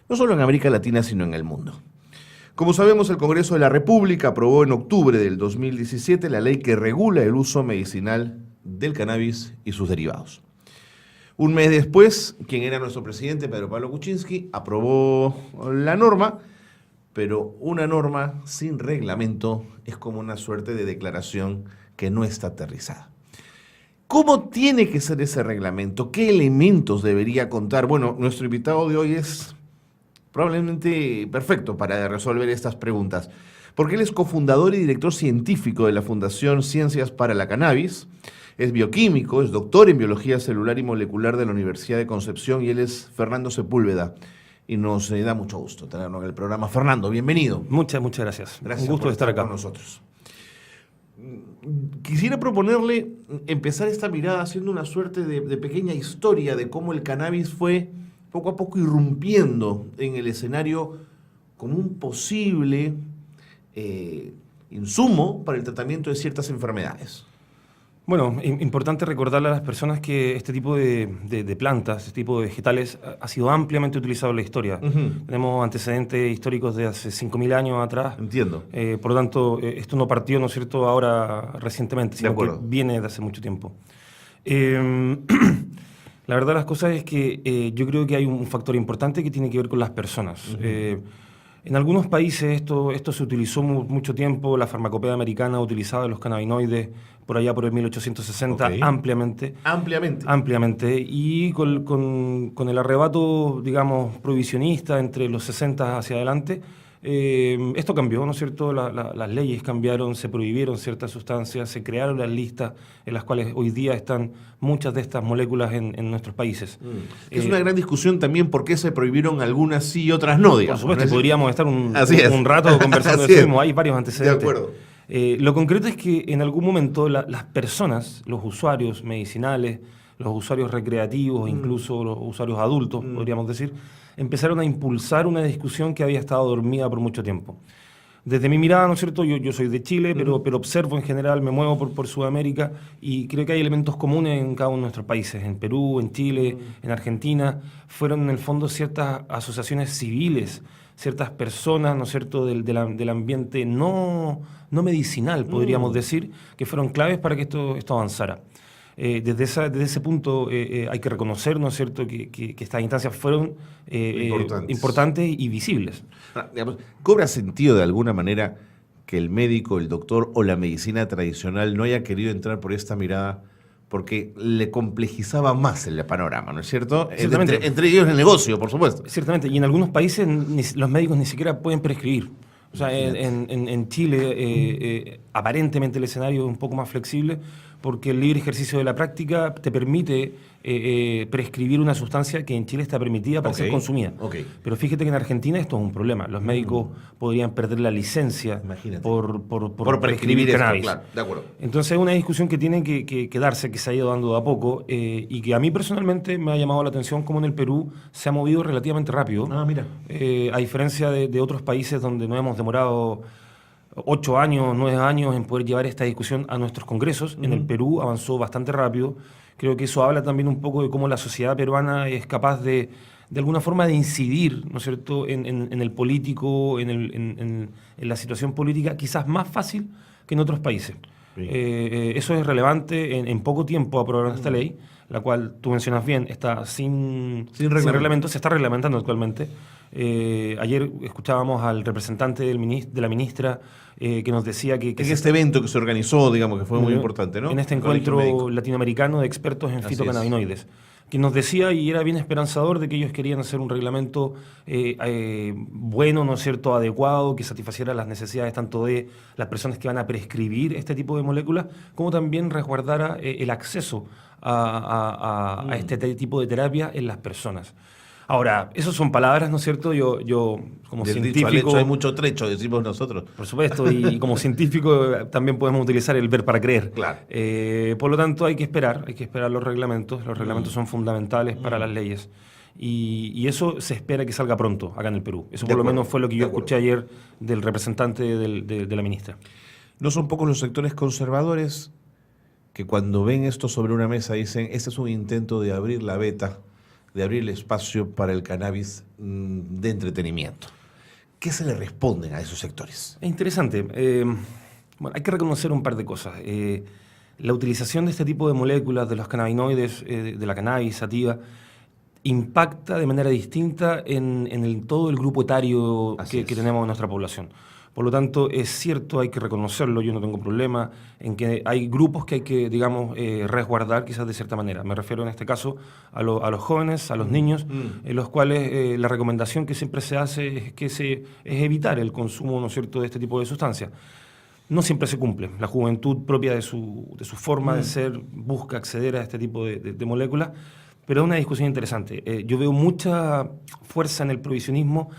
no solo en América Latina, sino en el mundo. Como sabemos, el Congreso de la República aprobó en octubre del 2017 la ley que regula el uso medicinal del cannabis y sus derivados. Un mes después, quien era nuestro presidente, Pedro Pablo Kuczynski, aprobó la norma, pero una norma sin reglamento es como una suerte de declaración que no está aterrizada. ¿Cómo tiene que ser ese reglamento? ¿Qué elementos debería contar? Bueno, nuestro invitado de hoy es probablemente perfecto para resolver estas preguntas, porque él es cofundador y director científico de la Fundación Ciencias para la Cannabis, es bioquímico, es doctor en biología celular y molecular de la Universidad de Concepción y él es Fernando Sepúlveda. Y nos da mucho gusto tenerlo en el programa. Fernando, bienvenido. Muchas gracias. Gracias un gusto por de estar acá con nosotros. Quisiera proponerle empezar esta mirada haciendo una suerte de pequeña historia de cómo el cannabis fue poco a poco irrumpiendo en el escenario como un posible insumo para el tratamiento de ciertas enfermedades. Bueno, importante recordarle a las personas que este tipo de plantas, este tipo de vegetales ha sido ampliamente utilizado en la historia. Tenemos antecedentes históricos de hace 5.000 años atrás. Entiendo. Por lo tanto, esto no partió, ¿no es cierto?, ahora recientemente, sino que viene de hace mucho tiempo. La verdad de las cosas es que yo creo que hay un factor importante que tiene que ver con las personas. En algunos países esto se utilizó mucho tiempo, la farmacopea americana utilizaba los cannabinoides por allá por el 1860 ampliamente. Ampliamente. Y con el arrebato, digamos, prohibicionista entre los 60 hacia adelante, esto cambió, ¿no es cierto? Las leyes cambiaron, se prohibieron ciertas sustancias, se crearon las listas en las cuales hoy día están muchas de estas moléculas en nuestros países. Es una gran discusión también por qué se prohibieron algunas sí y otras no, digamos. Por supuesto, podríamos estar un rato conversando de eso mismo, hay varios antecedentes. De acuerdo. Lo concreto es que en algún momento las personas, los usuarios medicinales, los usuarios recreativos, incluso los usuarios adultos, podríamos decir, empezaron a impulsar una discusión que había estado dormida por mucho tiempo. Desde mi mirada, ¿no es cierto? Yo soy de Chile, pero observo en general, me muevo por Sudamérica y creo que hay elementos comunes en cada uno de nuestros países, en Perú, en Chile, en Argentina. Fueron en el fondo ciertas asociaciones civiles, ciertas personas, ¿no es cierto?, del ambiente no medicinal, podríamos decir, que fueron claves para que esto avanzara. Desde ese punto hay que reconocer, ¿no es cierto?, que estas instancias fueron importantes y visibles. Digamos, ¿cobra sentido de alguna manera que el médico, el doctor o la medicina tradicional no haya querido entrar por esta mirada porque le complejizaba más el panorama, ¿no es cierto? Entre ellos el negocio, por supuesto. Ciertamente, y en algunos países los médicos ni siquiera pueden prescribir. O sea, en Chile aparentemente el escenario es un poco más flexible porque el libre ejercicio de la práctica te permite prescribir una sustancia que en Chile está permitida para ser consumida. Pero fíjate que en Argentina esto es un problema. Los médicos podrían perder la licencia por prescribir cannabis. Claro, de acuerdo. Entonces es una discusión que tiene que darse, que se ha ido dando de a poco y que a mí personalmente me ha llamado la atención cómo en el Perú se ha movido relativamente rápido. Mira. A diferencia de otros países donde no hemos demorado 8 años, 9 años en poder llevar esta discusión a nuestros congresos. En el Perú avanzó bastante rápido. Creo que eso habla también un poco de cómo la sociedad peruana es capaz de alguna forma de incidir, ¿no es cierto?, en el político, en la situación política, quizás más fácil que en otros países. Sí. Eso es relevante. En poco tiempo aprobaron esta ley, la cual tú mencionas bien, está sin reglamento, se está reglamentando actualmente. Ayer escuchábamos al representante de la ministra que nos decía que en este evento que se organizó, digamos, que fue muy importante, ¿no? En este encuentro latinoamericano de expertos en fitocannabinoides, que nos decía, y era bien esperanzador, de que ellos querían hacer un reglamento bueno, ¿no es cierto?, adecuado, que satisfaciera las necesidades tanto de las personas que van a prescribir este tipo de moléculas, como también resguardara el acceso a este tipo de terapia en las personas. Ahora, esas son palabras, ¿no es cierto? Yo como Del científico... dicho al hecho hay mucho trecho, decimos nosotros. Por supuesto, y como científico también podemos utilizar el ver para creer. Claro. Por lo tanto, hay que esperar los reglamentos. Los reglamentos son fundamentales para las leyes. Y eso se espera que salga pronto acá en el Perú. Eso por lo menos fue lo que yo escuché ayer del representante de la ministra. No son pocos los sectores conservadores que cuando ven esto sobre una mesa dicen, este es un intento de abrir la veta, de abrir el espacio para el cannabis de entretenimiento. ¿Qué se le responden a esos sectores? Es interesante. Bueno, hay que reconocer un par de cosas. La utilización de este tipo de moléculas, de los cannabinoides, de la cannabis sativa, impacta de manera distinta en todo el grupo etario que tenemos en nuestra población. Por lo tanto, es cierto, hay que reconocerlo, yo no tengo problema en que hay grupos que hay que, digamos, resguardar quizás de cierta manera. Me refiero en este caso a los jóvenes, a los niños, en los cuales la recomendación que siempre se hace es que es evitar el consumo, ¿no es cierto?, de este tipo de sustancias. No siempre se cumple. La juventud propia de su forma de ser busca acceder a este tipo de moléculas, pero es una discusión interesante. Yo veo mucha fuerza en el prohibicionismo,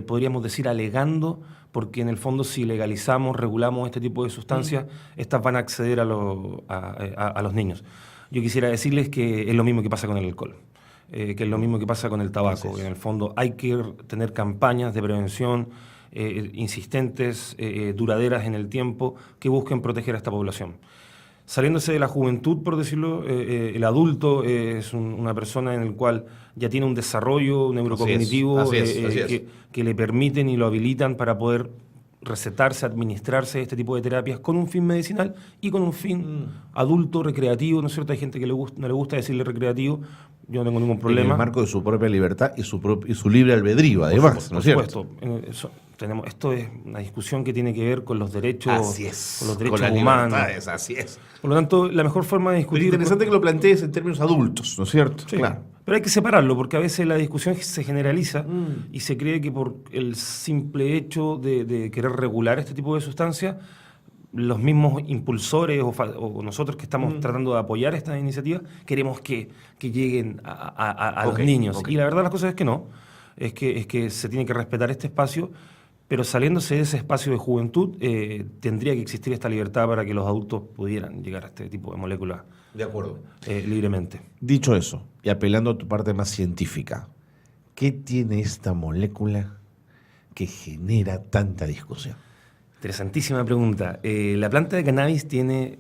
podríamos decir alegando, porque en el fondo si legalizamos, regulamos este tipo de sustancias, estas van a acceder a los niños. Yo quisiera decirles que es lo mismo que pasa con el alcohol, que es lo mismo que pasa con el tabaco. En el fondo hay que tener campañas de prevención insistentes, duraderas en el tiempo, que busquen proteger a esta población. Saliéndose de la juventud, por decirlo, el adulto es una persona en la cual ya tiene un desarrollo neurocognitivo que le permiten y lo habilitan para poder recetarse, administrarse este tipo de terapias con un fin medicinal y con un fin adulto, recreativo, ¿no es cierto? Hay gente que no le gusta decirle recreativo, yo no tengo ningún problema. En el marco de su propia libertad y su libre albedrío, además, ¿no es cierto? Por supuesto. Esto es una discusión que tiene que ver con los derechos, con los derechos con humanos. Así es. Por lo tanto, la mejor forma de discutir... Pero interesante que lo plantees en términos adultos, ¿no es cierto? Sí, claro. Pero hay que separarlo, porque a veces la discusión se generaliza y se cree que por el simple hecho de querer regular este tipo de sustancias, los mismos impulsores o nosotros que estamos tratando de apoyar estas iniciativas, queremos que lleguen a los niños. Y la verdad las cosas es que no, es que se tiene que respetar este espacio, pero saliéndose de ese espacio de juventud, tendría que existir esta libertad para que los adultos pudieran llegar a este tipo de moléculas. De acuerdo. Libremente. Dicho eso, y apelando a tu parte más científica, ¿qué tiene esta molécula que genera tanta discusión? Interesantísima pregunta. La planta de cannabis tiene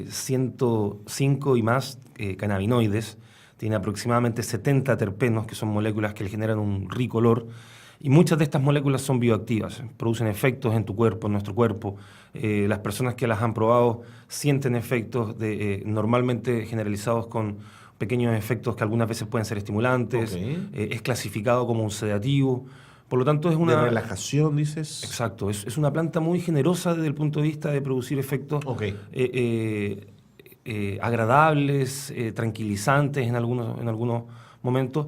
105 y más cannabinoides, tiene aproximadamente 70 terpenos, que son moléculas que le generan un rico olor, y muchas de estas moléculas son bioactivas, producen efectos en tu cuerpo, en nuestro cuerpo. Las personas que las han probado sienten efectos normalmente generalizados con pequeños efectos que algunas veces pueden ser estimulantes. Es clasificado como un sedativo. Por lo tanto, es una... ¿De relajación, dices? Exacto. Es una planta muy generosa desde el punto de vista de producir efectos agradables, tranquilizantes en algunos momentos,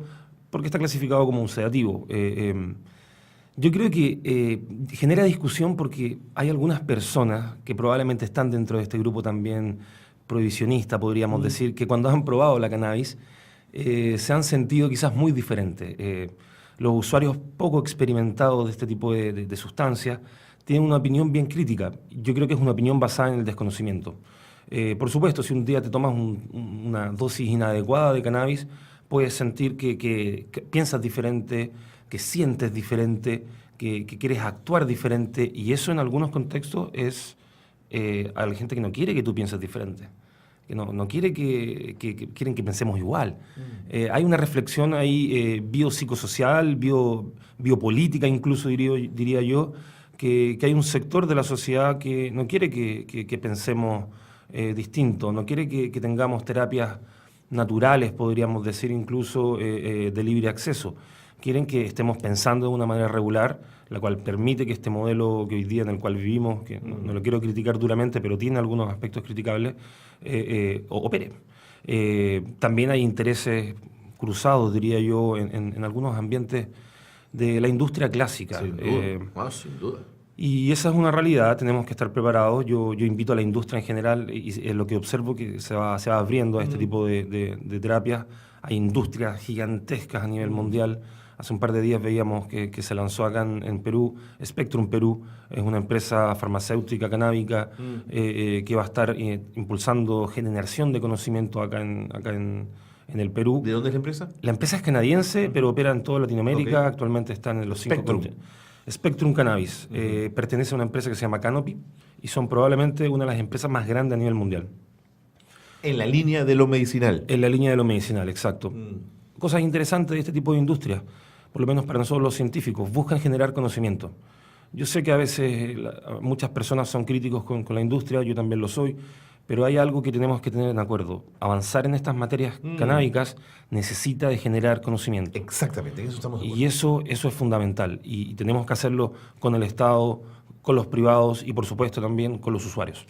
porque está clasificado como un sedativo. Yo creo que genera discusión porque hay algunas personas que probablemente están dentro de este grupo también prohibicionista, podríamos decir, que cuando han probado la cannabis se han sentido quizás muy diferentes. Los usuarios poco experimentados de este tipo de sustancias tienen una opinión bien crítica. Yo creo que es una opinión basada en el desconocimiento. Por supuesto, si un día te tomas una dosis inadecuada de cannabis, puedes sentir que piensas diferente, que sientes diferente, que quieres actuar diferente, y eso en algunos contextos es a la gente que no quiere que tú pienses diferente, que no quiere que quieren que pensemos igual. Hay una reflexión ahí biopsicosocial, biopolítica incluso diría yo, que hay un sector de la sociedad que no quiere que pensemos distinto, no quiere que tengamos terapias naturales, podríamos decir incluso de libre acceso. Quieren que estemos pensando de una manera regular, la cual permite que este modelo que hoy día en el cual vivimos, que no lo quiero criticar duramente, pero tiene algunos aspectos criticables, opere. También hay intereses cruzados, diría yo, en algunos ambientes de la industria clásica. Sin duda, sin duda. Y esa es una realidad, tenemos que estar preparados. Yo invito a la industria en general, y es lo que observo que se va abriendo a este tipo de terapias. Hay industrias gigantescas a nivel mundial. Hace un par de días veíamos que se lanzó acá en Perú, Spectrum Perú, es una empresa farmacéutica canábica que va a estar impulsando generación de conocimiento acá en el Perú. ¿De dónde es la empresa? La empresa es canadiense, pero opera en toda Latinoamérica, actualmente está en los 5 continentes. Spectrum Cannabis pertenece a una empresa que se llama Canopy y son probablemente una de las empresas más grandes a nivel mundial. En la línea de lo medicinal. En la línea de lo medicinal, exacto. Cosas interesantes de este tipo de industria, por lo menos para nosotros los científicos, buscan generar conocimiento. Yo sé que a veces muchas personas son críticos con la industria, yo también lo soy, pero hay algo que tenemos que tener en acuerdo. Avanzar en estas materias canábicas necesita de generar conocimiento. Exactamente, en eso estamos de acuerdo. Y eso es fundamental. Y tenemos que hacerlo con el Estado, con los privados y, por supuesto, también con los usuarios.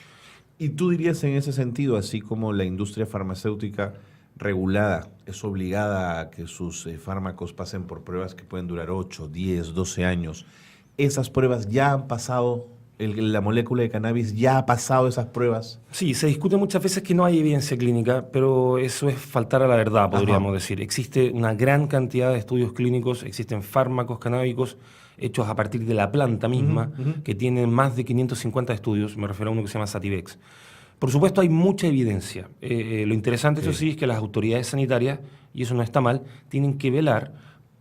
¿Y tú dirías en ese sentido, así como la industria farmacéutica regulada es obligada a que sus fármacos pasen por pruebas que pueden durar 8, 10, 12 años, esas pruebas ya han pasado? ¿La molécula de cannabis ya ha pasado esas pruebas? Sí, se discute muchas veces que no hay evidencia clínica, pero eso es faltar a la verdad, podríamos decir. Existe una gran cantidad de estudios clínicos, existen fármacos canábicos hechos a partir de la planta misma, que tienen más de 550 estudios, me refiero a uno que se llama Sativex. Por supuesto, hay mucha evidencia. Lo interesante, eso sí, es que las autoridades sanitarias, y eso no está mal, tienen que velar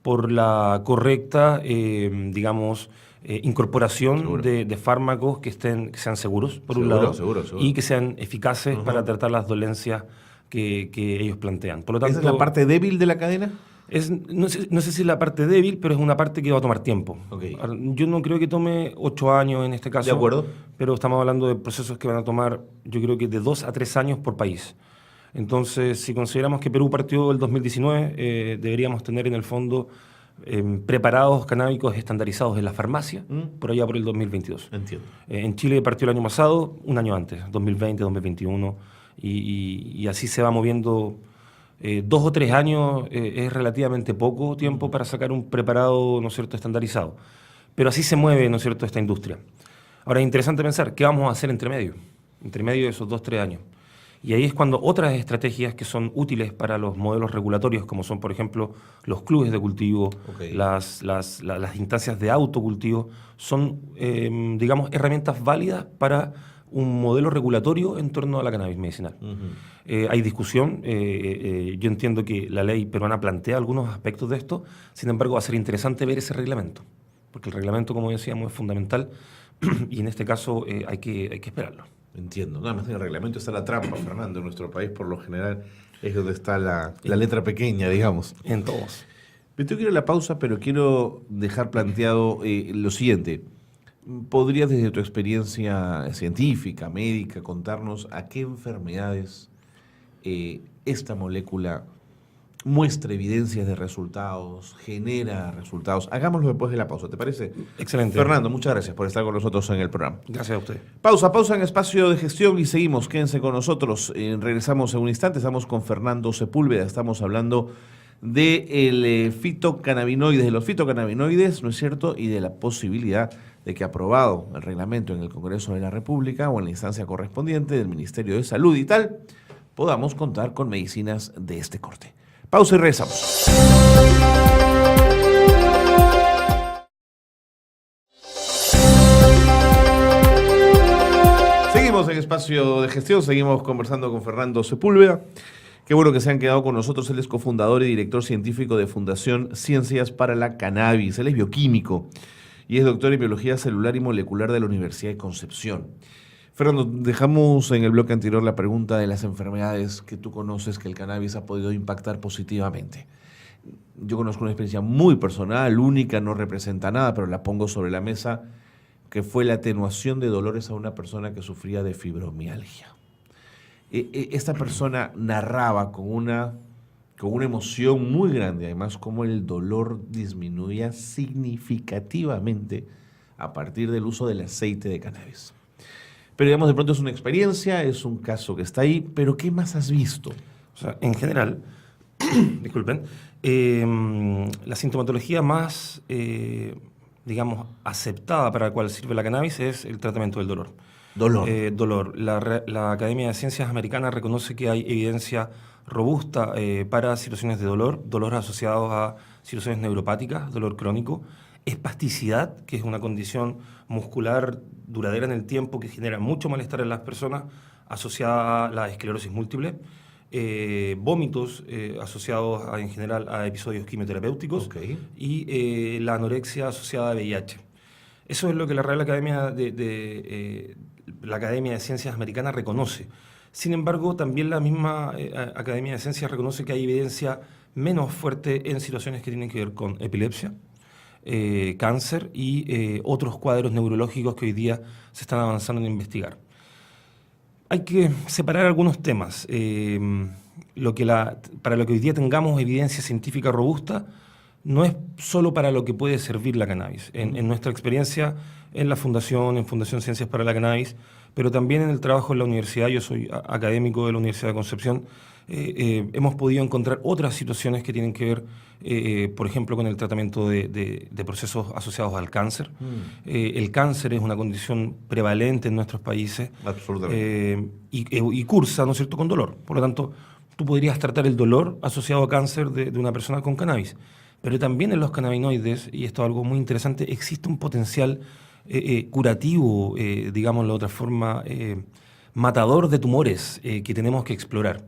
por la correcta, incorporación de fármacos que sean seguros, por un lado, seguro. y que sean eficaces para tratar las dolencias que ellos plantean. Por lo tanto, ¿esa es la parte débil de la cadena? No sé si es la parte débil, pero es una parte que va a tomar tiempo. Yo no creo que tome 8 años en este caso. De acuerdo. Pero estamos hablando de procesos que van a tomar, yo creo que de 2 a 3 años por país. Entonces, si consideramos que Perú partió el 2019, deberíamos tener en el fondo preparados canábicos estandarizados en la farmacia por allá por el 2022. Entiendo. En Chile partió el año pasado, un año antes, 2020, 2021, y así se va moviendo. 2 o 3 años es relativamente poco tiempo para sacar un preparado, ¿no es cierto?, estandarizado. Pero así se mueve, ¿no es cierto?, esta industria. Ahora es interesante pensar, ¿qué vamos a hacer entre medio de esos 2 o 3 años? Y ahí es cuando otras estrategias que son útiles para los modelos regulatorios, como son, por ejemplo, los clubes de cultivo, las instancias de autocultivo, son, herramientas válidas para un modelo regulatorio en torno a la cannabis medicinal. Hay discusión, yo entiendo que la ley peruana plantea algunos aspectos de esto, sin embargo va a ser interesante ver ese reglamento, porque el reglamento, como decíamos, es fundamental y en este caso hay que esperarlo. Entiendo. Nada más en el reglamento está la trampa, Fernando. En nuestro país, por lo general, es donde está la letra pequeña, digamos. En todos. Me tengo que ir a la pausa, pero quiero dejar planteado lo siguiente. ¿Podrías, desde tu experiencia científica, médica, contarnos a qué enfermedades esta molécula muestra evidencias de resultados, genera resultados? Hagámoslo después de la pausa, ¿te parece? Excelente. Fernando, muchas gracias por estar con nosotros en el programa. Gracias a usted. Pausa en Espacio de Gestión y seguimos. Quédense con nosotros. Regresamos en un instante. Estamos con Fernando Sepúlveda. Estamos hablando de los fitocannabinoides, ¿no es cierto? Y de la posibilidad de que, aprobado el reglamento en el Congreso de la República o en la instancia correspondiente del Ministerio de Salud y tal, podamos contar con medicinas de este corte. Pausa y regresamos. Seguimos en Espacio de Gestión, seguimos conversando con Fernando Sepúlveda. Qué bueno que se han quedado con nosotros. Él es cofundador y director científico de Fundación Ciencias para la Cannabis. Él es bioquímico y es doctor en Biología Celular y Molecular de la Universidad de Concepción. Fernando, dejamos en el bloque anterior la pregunta de las enfermedades que tú conoces que el cannabis ha podido impactar positivamente. Yo conozco una experiencia muy personal, única, no representa nada, pero la pongo sobre la mesa, que fue la atenuación de dolores a una persona que sufría de fibromialgia. Esta persona narraba con una emoción muy grande, además, cómo el dolor disminuía significativamente a partir del uso del aceite de cannabis. Pero digamos, de pronto es una experiencia, es un caso que está ahí, pero ¿qué más has visto? O sea, en general, disculpen, la sintomatología más, digamos, aceptada para la cual sirve la cannabis es el tratamiento del dolor. Dolor. La Academia de Ciencias Americana reconoce que hay evidencia robusta para situaciones de dolor asociados a situaciones neuropáticas, dolor crónico, espasticidad, que es una condición muscular duradera en el tiempo que genera mucho malestar en las personas, asociada a la esclerosis múltiple, vómitos asociados en general a episodios quimioterapéuticos, y la anorexia asociada a VIH. Eso es lo que la Real Academia la Academia de Ciencias Americana reconoce. Sin embargo, también la misma Academia de Ciencias reconoce que hay evidencia menos fuerte en situaciones que tienen que ver con epilepsia, cáncer y otros cuadros neurológicos que hoy día se están avanzando en investigar. Hay que separar algunos temas. Para lo que hoy día tengamos evidencia científica robusta, no es solo para lo que puede servir la cannabis. En nuestra experiencia en la Fundación Ciencias para la Cannabis, pero también en el trabajo en la universidad, yo soy académico de la Universidad de Concepción, hemos podido encontrar otras situaciones que tienen que ver, por ejemplo, con el tratamiento de procesos asociados al cáncer. El cáncer es una condición prevalente en nuestros países. Absolutamente. Y cursa, ¿no es cierto?, con dolor. Por lo tanto, tú podrías tratar el dolor asociado a cáncer de una persona con cannabis. Pero también en los cannabinoides, y esto es algo muy interesante, existe un potencial curativo, digámoslo de otra forma, matador de tumores que tenemos que explorar.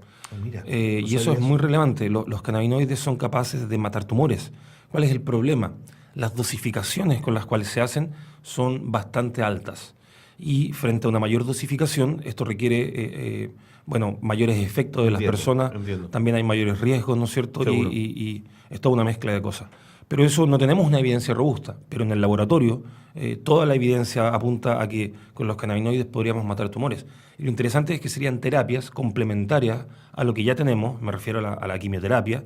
Y eso es muy relevante. Los cannabinoides son capaces de matar tumores. ¿Cuál es el problema? Las dosificaciones con las cuales se hacen son bastante altas. Y frente a una mayor dosificación, esto requiere mayores efectos de las personas. También hay mayores riesgos, ¿no es cierto? Y es toda una mezcla de cosas. Pero eso no tenemos una evidencia robusta. Pero en el laboratorio toda la evidencia apunta a que con los cannabinoides podríamos matar tumores. Y lo interesante es que serían terapias complementarias a lo que ya tenemos, me refiero a la quimioterapia,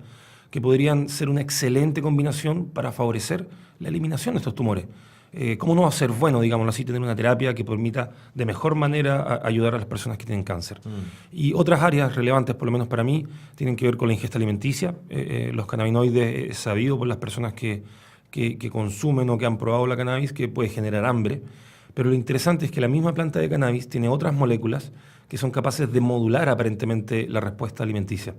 que podrían ser una excelente combinación para favorecer la eliminación de estos tumores. ¿Cómo no va a ser bueno, digámoslo así, tener una terapia que permita de mejor manera ayudar a las personas que tienen cáncer? Y otras áreas relevantes, por lo menos para mí, tienen que ver con la ingesta alimenticia. Los cannabinoides, es sabido por las personas que consumen o que han probado la cannabis, que puede generar hambre. Pero lo interesante es que la misma planta de cannabis tiene otras moléculas que son capaces de modular aparentemente la respuesta alimenticia.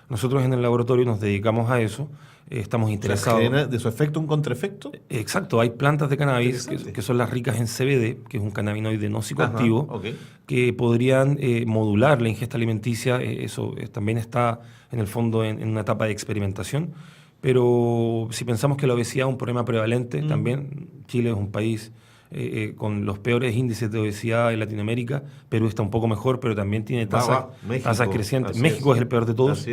Nosotros en el laboratorio nos dedicamos a eso, estamos interesados... O sea, ¿de su efecto un contraefecto? Exacto, hay plantas de cannabis que son las ricas en CBD, que es un cannabinoide no psicoactivo, que podrían modular la ingesta alimenticia. Eso también está en el fondo en una etapa de experimentación, pero si pensamos que la obesidad es un problema prevalente, también Chile es un país con los peores índices de obesidad en Latinoamérica. Perú está un poco mejor, pero también tiene tasas crecientes. México es el peor de todos.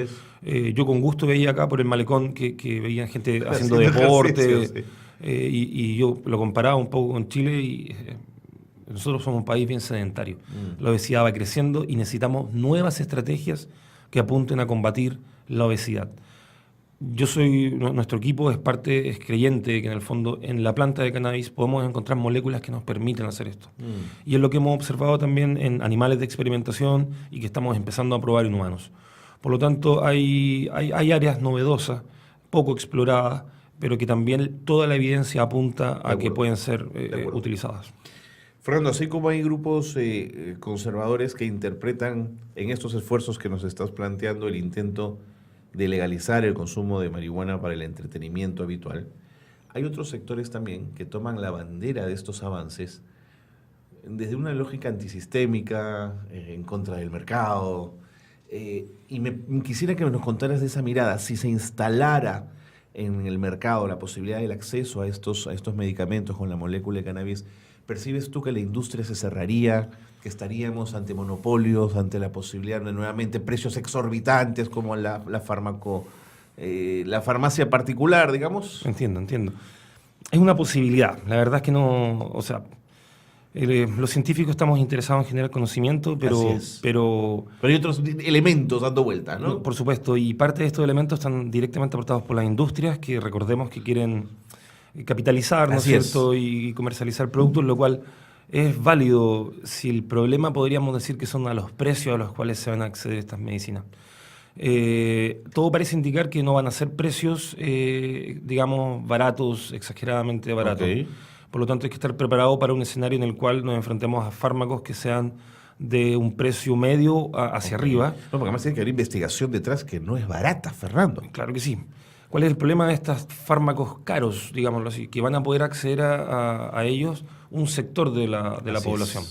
Yo con gusto veía acá por el malecón que veían gente haciendo deporte, y yo lo comparaba un poco con Chile y nosotros somos un país bien sedentario. La obesidad va creciendo y necesitamos nuevas estrategias que apunten a combatir la obesidad. Nuestro equipo es creyente de que en el fondo en la planta de cannabis podemos encontrar moléculas que nos permiten hacer esto. Y es lo que hemos observado también en animales de experimentación y que estamos empezando a probar en humanos. Por lo tanto, hay áreas novedosas, poco exploradas, pero que también toda la evidencia apunta a que pueden ser utilizadas. Fernando, así como hay grupos conservadores que interpretan en estos esfuerzos que nos estás planteando el intento de legalizar el consumo de marihuana para el entretenimiento habitual, hay otros sectores también que toman la bandera de estos avances desde una lógica antisistémica, en contra del mercado, y quisiera que nos contaras de esa mirada. Si se instalara en el mercado la posibilidad del acceso a estos medicamentos con la molécula de cannabis, ¿percibes tú que la industria se cerraría, que estaríamos ante monopolios, ante la posibilidad de nuevamente precios exorbitantes como la farmacia particular, digamos? Entiendo. Es una posibilidad. La verdad es que no, o sea, los científicos estamos interesados en generar conocimiento, pero hay otros elementos dando vueltas, ¿no? Por supuesto, y parte de estos elementos están directamente aportados por las industrias que recordemos que quieren capitalizar, ¿no es cierto?, y comercializar productos, lo cual es válido si el problema podríamos decir que son a los precios a los cuales se van a acceder estas medicinas. Todo parece indicar que no van a ser precios, digamos, baratos, exageradamente baratos. Okay. Por lo tanto, hay que estar preparado para un escenario en el cual nos enfrentemos a fármacos que sean de un precio medio hacia arriba. No, porque además tiene que haber investigación detrás que no es barata, Fernando. Claro que sí. ¿Cuál es el problema de estos fármacos caros, digámoslo así? Que van a poder acceder a ellos un sector de la población.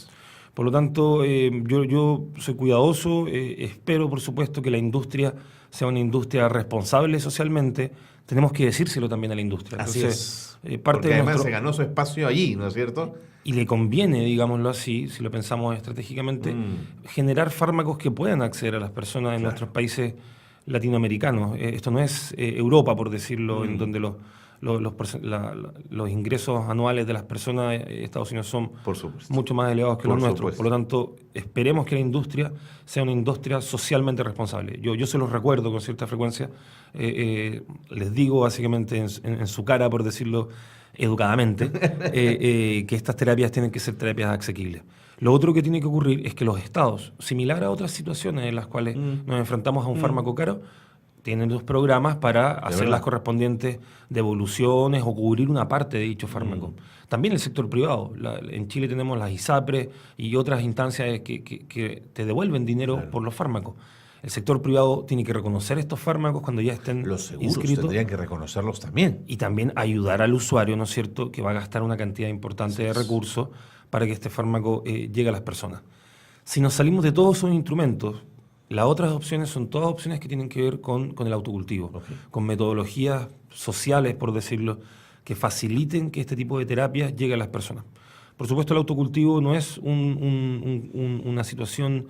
Por lo tanto, yo soy cuidadoso, espero, por supuesto, que la industria sea una industria responsable socialmente. Tenemos que decírselo también a la industria. Entonces, parte porque de además se ganó su espacio allí, ¿no es cierto? Y le conviene, digámoslo así, si lo pensamos estratégicamente, generar fármacos que puedan acceder a las personas en nuestros países latinoamericanos. Esto no es Europa, por decirlo, en donde los ingresos anuales de las personas de Estados Unidos son mucho más elevados que los nuestros. Por lo tanto, esperemos que la industria sea una industria socialmente responsable. Yo se los recuerdo con cierta frecuencia, les digo básicamente en su cara, por decirlo educadamente, que estas terapias tienen que ser terapias asequibles. Lo otro que tiene que ocurrir es que los estados, similar a otras situaciones en las cuales nos enfrentamos a un fármaco caro, tienen los programas para hacer las correspondientes devoluciones o cubrir una parte de dicho fármaco. También el sector privado. En Chile tenemos las ISAPRE y otras instancias que te devuelven dinero por los fármacos. El sector privado tiene que reconocer estos fármacos cuando ya estén los seguros inscritos. Tendrían que reconocerlos también. Y también ayudar al usuario, ¿no es cierto?, que va a gastar una cantidad importante de recursos para que este fármaco llegue a las personas. Si nos salimos de todos esos instrumentos, las otras opciones son todas opciones que tienen que ver con el autocultivo, con metodologías sociales, por decirlo, que faciliten que este tipo de terapias llegue a las personas. Por supuesto, el autocultivo no es una situación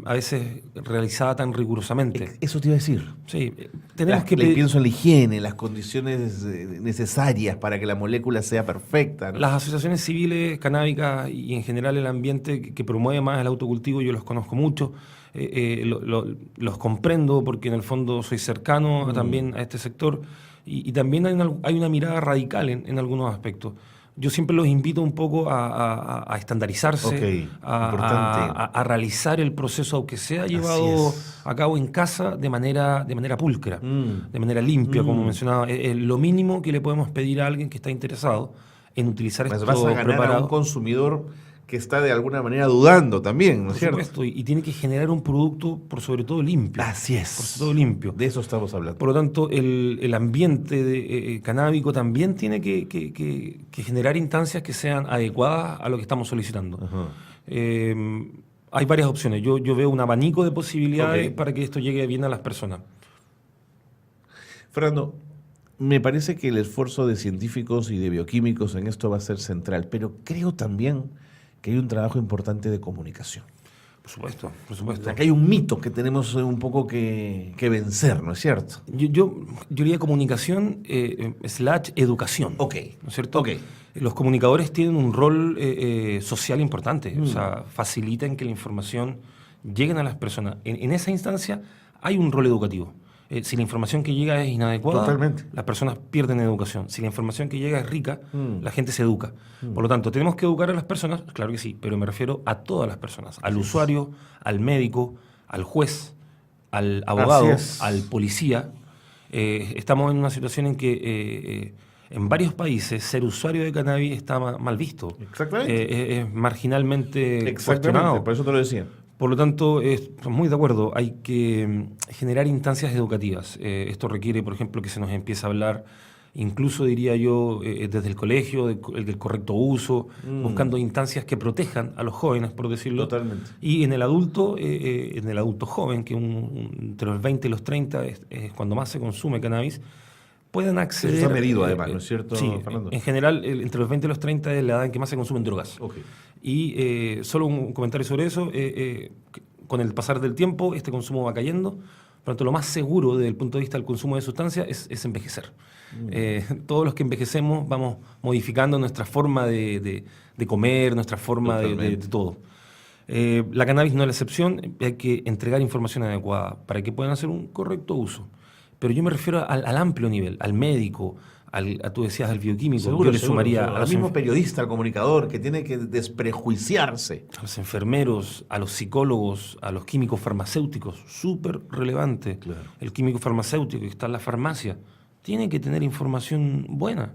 a veces realizada tan rigurosamente. Eso te iba a decir. Sí, pienso en la higiene, las condiciones necesarias para que la molécula sea perfecta, ¿no? Las asociaciones civiles canábicas y en general el ambiente que promueve más el autocultivo, yo los conozco mucho, los comprendo porque en el fondo soy cercano también a este sector y también hay una mirada radical en algunos aspectos. Yo siempre los invito un poco a estandarizarse, a realizar el proceso, aunque sea llevado a cabo en casa de manera pulcra, de manera limpia, como mencionaba. Es lo mínimo que le podemos pedir a alguien que está interesado en utilizar estos preparados. Vas a ganar a un consumidor que está de alguna manera dudando también, ¿no es cierto? Por supuesto, y tiene que generar un producto por sobre todo limpio. Así es. Por sobre todo limpio. De eso estamos hablando. Por lo tanto, el ambiente canábico también tiene que generar instancias que sean adecuadas a lo que estamos solicitando. Hay varias opciones. Yo veo un abanico de posibilidades para que esto llegue bien a las personas. Fernando, me parece que el esfuerzo de científicos y de bioquímicos en esto va a ser central, pero creo también que hay un trabajo importante de comunicación. Por supuesto, por supuesto. Acá hay un mito que tenemos un poco que vencer, ¿no es cierto? Yo diría comunicación / educación. ¿No es cierto? Los comunicadores tienen un rol social importante, o sea, facilitan que la información llegue a las personas. En esa instancia hay un rol educativo. Si la información que llega es inadecuada, las personas pierden educación. Si la información que llega es rica, la gente se educa. Por lo tanto, ¿tenemos que educar a las personas? Claro que sí, pero me refiero a todas las personas. Al usuario, al médico, al juez, al abogado, al policía. Estamos en una situación en que en varios países ser usuario de cannabis está mal visto. Exactamente. Es marginalmente cuestionado. Por eso te lo decía. Por lo tanto, estoy muy de acuerdo, hay que generar instancias educativas. Esto requiere, por ejemplo, que se nos empiece a hablar, incluso diría yo, desde el colegio, del correcto uso, buscando instancias que protejan a los jóvenes, por decirlo. Totalmente. Y en el adulto joven, que entre los 20 y los 30 es cuando más se consume cannabis, puedan acceder. Eso está medido además, ¿no es cierto, Sí, Fernando? en general, entre los 20 y los 30 es la edad en que más se consumen drogas. Okay. Y solo un comentario sobre eso. Con el pasar del tiempo, este consumo va cayendo. Por lo tanto, lo más seguro desde el punto de vista del consumo de sustancias es envejecer. Todos los que envejecemos vamos modificando nuestra forma de comer, nuestra forma de todo. La cannabis no es la excepción. Hay que entregar información adecuada para que puedan hacer un correcto uso. Pero yo me refiero al amplio nivel, al médico, tú decías al bioquímico. Seguro, yo le sumaría al mismo periodista, al comunicador, que tiene que desprejuiciarse. A los enfermeros, a los psicólogos, a los químicos farmacéuticos, súper relevante. Claro. El químico farmacéutico que está en la farmacia tiene que tener información buena.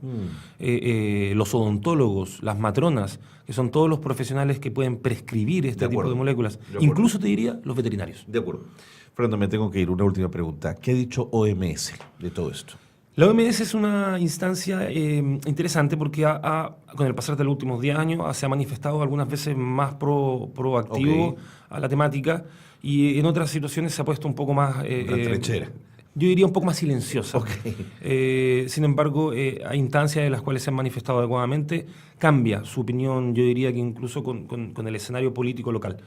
Los odontólogos, las matronas, que son todos los profesionales que pueden prescribir este tipo de moléculas. Incluso te diría los veterinarios. De acuerdo. Fernando, me tengo que ir. Una última pregunta. ¿Qué ha dicho OMS de todo esto? La OMS es una instancia interesante porque con el pasar de los últimos 10 años se ha manifestado algunas veces más proactivo a la temática y en otras situaciones se ha puesto un poco más... trinchera. Yo diría un poco más silenciosa. Sin embargo, hay instancias en las cuales se han manifestado adecuadamente. Cambia su opinión, yo diría que incluso con el escenario político local.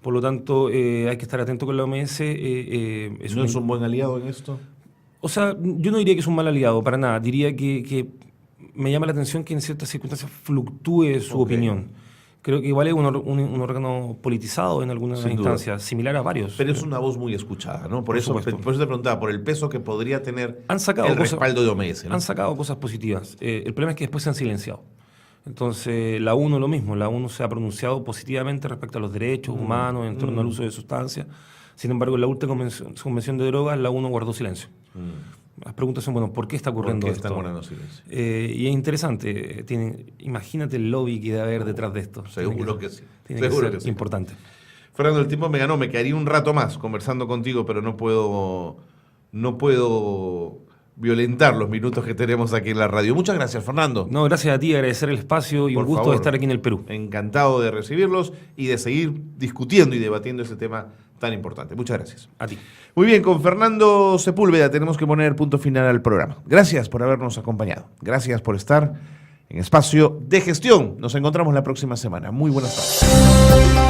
Por lo tanto, hay que estar atento con la OMS. ¿No es un buen aliado en esto? O sea, yo no diría que es un mal aliado, para nada. Diría que me llama la atención que en ciertas circunstancias fluctúe su opinión. Creo que igual es un órgano politizado en algunas instancias, similar a varios. Pero es una voz muy escuchada, ¿no? Por eso te preguntaba, por el peso que podría tener el respaldo de OMS, ¿no? Han sacado cosas positivas. El problema es que después se han silenciado. Entonces, la ONU lo mismo. La ONU se ha pronunciado positivamente respecto a los derechos humanos en torno al uso de sustancias. Sin embargo, en la última convención de drogas, la ONU guardó silencio. Las preguntas son, bueno, ¿por qué está ocurriendo esto? Guardando silencio? Y es interesante. Imagínate el lobby que debe haber detrás de esto. Seguro que sí. Tiene que ser importante. Fernando, el tiempo me ganó. Me quedaría un rato más conversando contigo, pero no puedo violentar los minutos que tenemos aquí en la radio. Muchas gracias, Fernando. No, gracias a ti, agradecer el espacio y un gusto de estar aquí en el Perú. Encantado de recibirlos y de seguir discutiendo y debatiendo ese tema tan importante. Muchas gracias. A ti. Muy bien, con Fernando Sepúlveda tenemos que poner punto final al programa. Gracias por habernos acompañado. Gracias por estar en Espacio de Gestión. Nos encontramos la próxima semana. Muy buenas tardes.